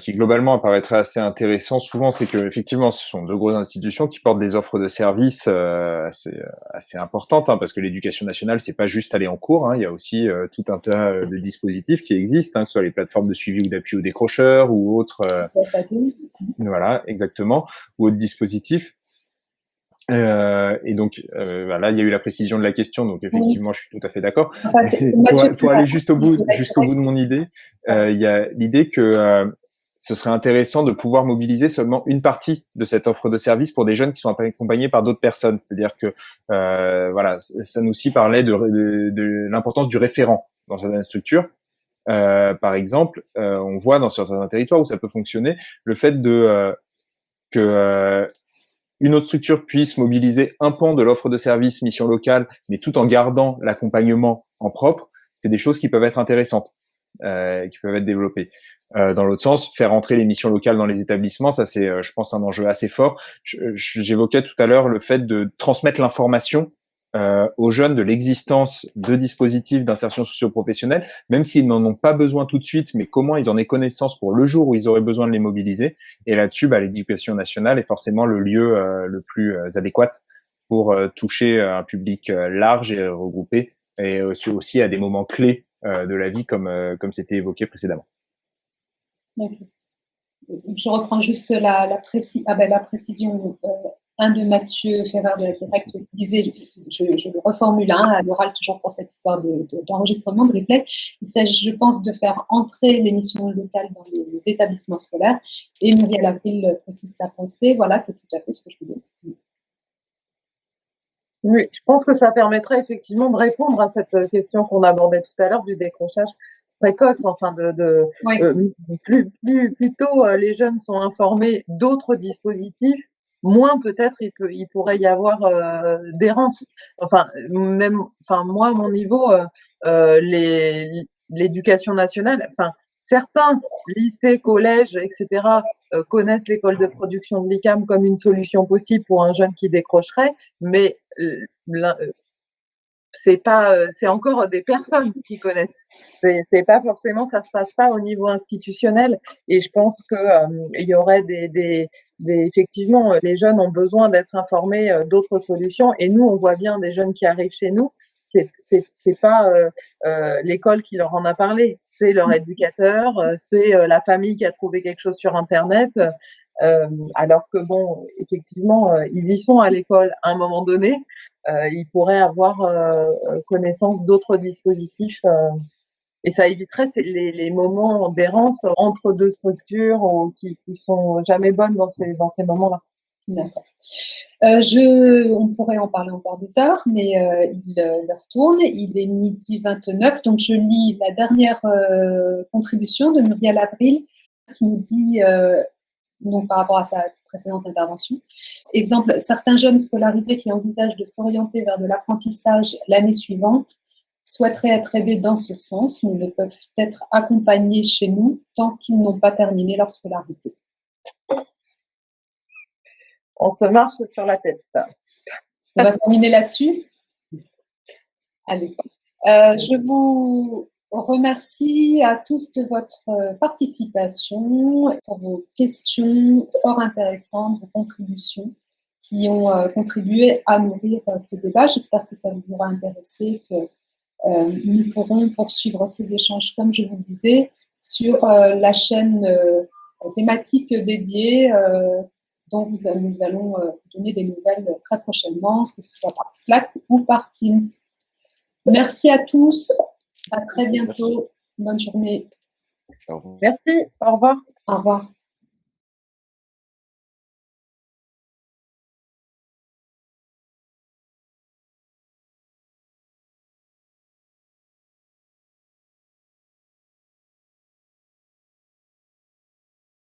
globalement apparaîtrait assez intéressant. Souvent, c'est que effectivement, ce sont deux grosses institutions qui portent des offres de services assez importantes, hein, parce que l'éducation nationale, c'est pas juste aller en cours. Hein, il y a aussi tout un tas de dispositifs qui existent, hein, que ce soit les plateformes de suivi ou d'appui aux décrocheurs ou autres. Voilà, exactement, ou autres dispositifs. Et donc là, il y a eu la précision de la question, donc effectivement, je suis tout à fait d'accord. Pour aller jusqu'au bout de mon idée, il y a l'idée que ce serait intéressant de pouvoir mobiliser seulement une partie de cette offre de service pour des jeunes qui sont accompagnés par d'autres personnes. C'est-à-dire que voilà, Sanoussi parlait de l'importance du référent dans certaines structures. Par exemple, on voit dans certains territoires où ça peut fonctionner, le fait que une autre structure puisse mobiliser un pan de l'offre de service mission locale, mais tout en gardant l'accompagnement en propre, c'est des choses qui peuvent être intéressantes, qui peuvent être développées. Dans l'autre sens, faire entrer les missions locales dans les établissements, ça c'est, je pense, un enjeu assez fort. J'évoquais tout à l'heure le fait de transmettre l'information aux jeunes de l'existence de dispositifs d'insertion socio-professionnelle, même s'ils n'en ont pas besoin tout de suite, mais comment ils en aient connaissance pour le jour où ils auraient besoin de les mobiliser. Et là-dessus, l'éducation nationale est forcément le lieu le plus adéquat pour toucher un public large et regroupé, et aussi à des moments clés de la vie, comme c'était évoqué précédemment. Okay. Je reprends juste la précision. Un de Mathieu Ferrer de la TERAC qui disait, je le reformule à l'oral toujours pour cette histoire d'enregistrement de replay. Il s'agit, je pense, de faire entrer les missions locales dans les établissements scolaires. Et Muriel Avril précise sa pensée. Voilà, c'est tout à fait ce que je voulais exprimer. Oui, je pense que ça permettrait effectivement de répondre à cette question qu'on abordait tout à l'heure du décrochage précoce, enfin plus tôt les jeunes sont informés d'autres dispositifs, moins peut-être il pourrait y avoir d'errance. Enfin moi à mon niveau l'éducation nationale, enfin certains lycées, collèges, etc., connaissent l'école de production de l'ICAM comme une solution possible pour un jeune qui décrocherait, mais c'est encore des personnes qui connaissent. C'est pas forcément, ça se passe pas au niveau institutionnel. Et je pense que il y aurait effectivement, les jeunes ont besoin d'être informés d'autres solutions. Et nous, on voit bien des jeunes qui arrivent chez nous. C'est pas l'école qui leur en a parlé, c'est leur éducateur, c'est la famille qui a trouvé quelque chose sur Internet. Alors que bon, effectivement, ils y sont à l'école à un moment donné. Ils pourraient avoir connaissance d'autres dispositifs et ça éviterait les moments d'errance entre deux structures qui sont jamais bonnes dans ces moments-là. D'accord. On pourrait en parler encore des heures, mais il retourne. Il est 12h29, donc je lis la dernière contribution de Muriel Avril qui nous dit, donc par rapport à sa précédente intervention, exemple, certains jeunes scolarisés qui envisagent de s'orienter vers de l'apprentissage l'année suivante souhaiteraient être aidés dans ce sens, mais ne peuvent être accompagnés chez nous tant qu'ils n'ont pas terminé leur scolarité. On se marche sur la tête. On va terminer là-dessus. Allez. Je vous remercie à tous de votre participation, pour vos questions fort intéressantes, vos contributions qui ont contribué à nourrir ce débat. J'espère que ça vous aura intéressé, que nous pourrons poursuivre ces échanges, comme je vous le disais, sur la chaîne thématique dédiée dont nous allons donner des nouvelles très prochainement, que ce soit par Slack ou par Teams. Merci à tous. À très bientôt. Merci. Bonne journée. Au revoir. Merci. Au revoir. Au revoir.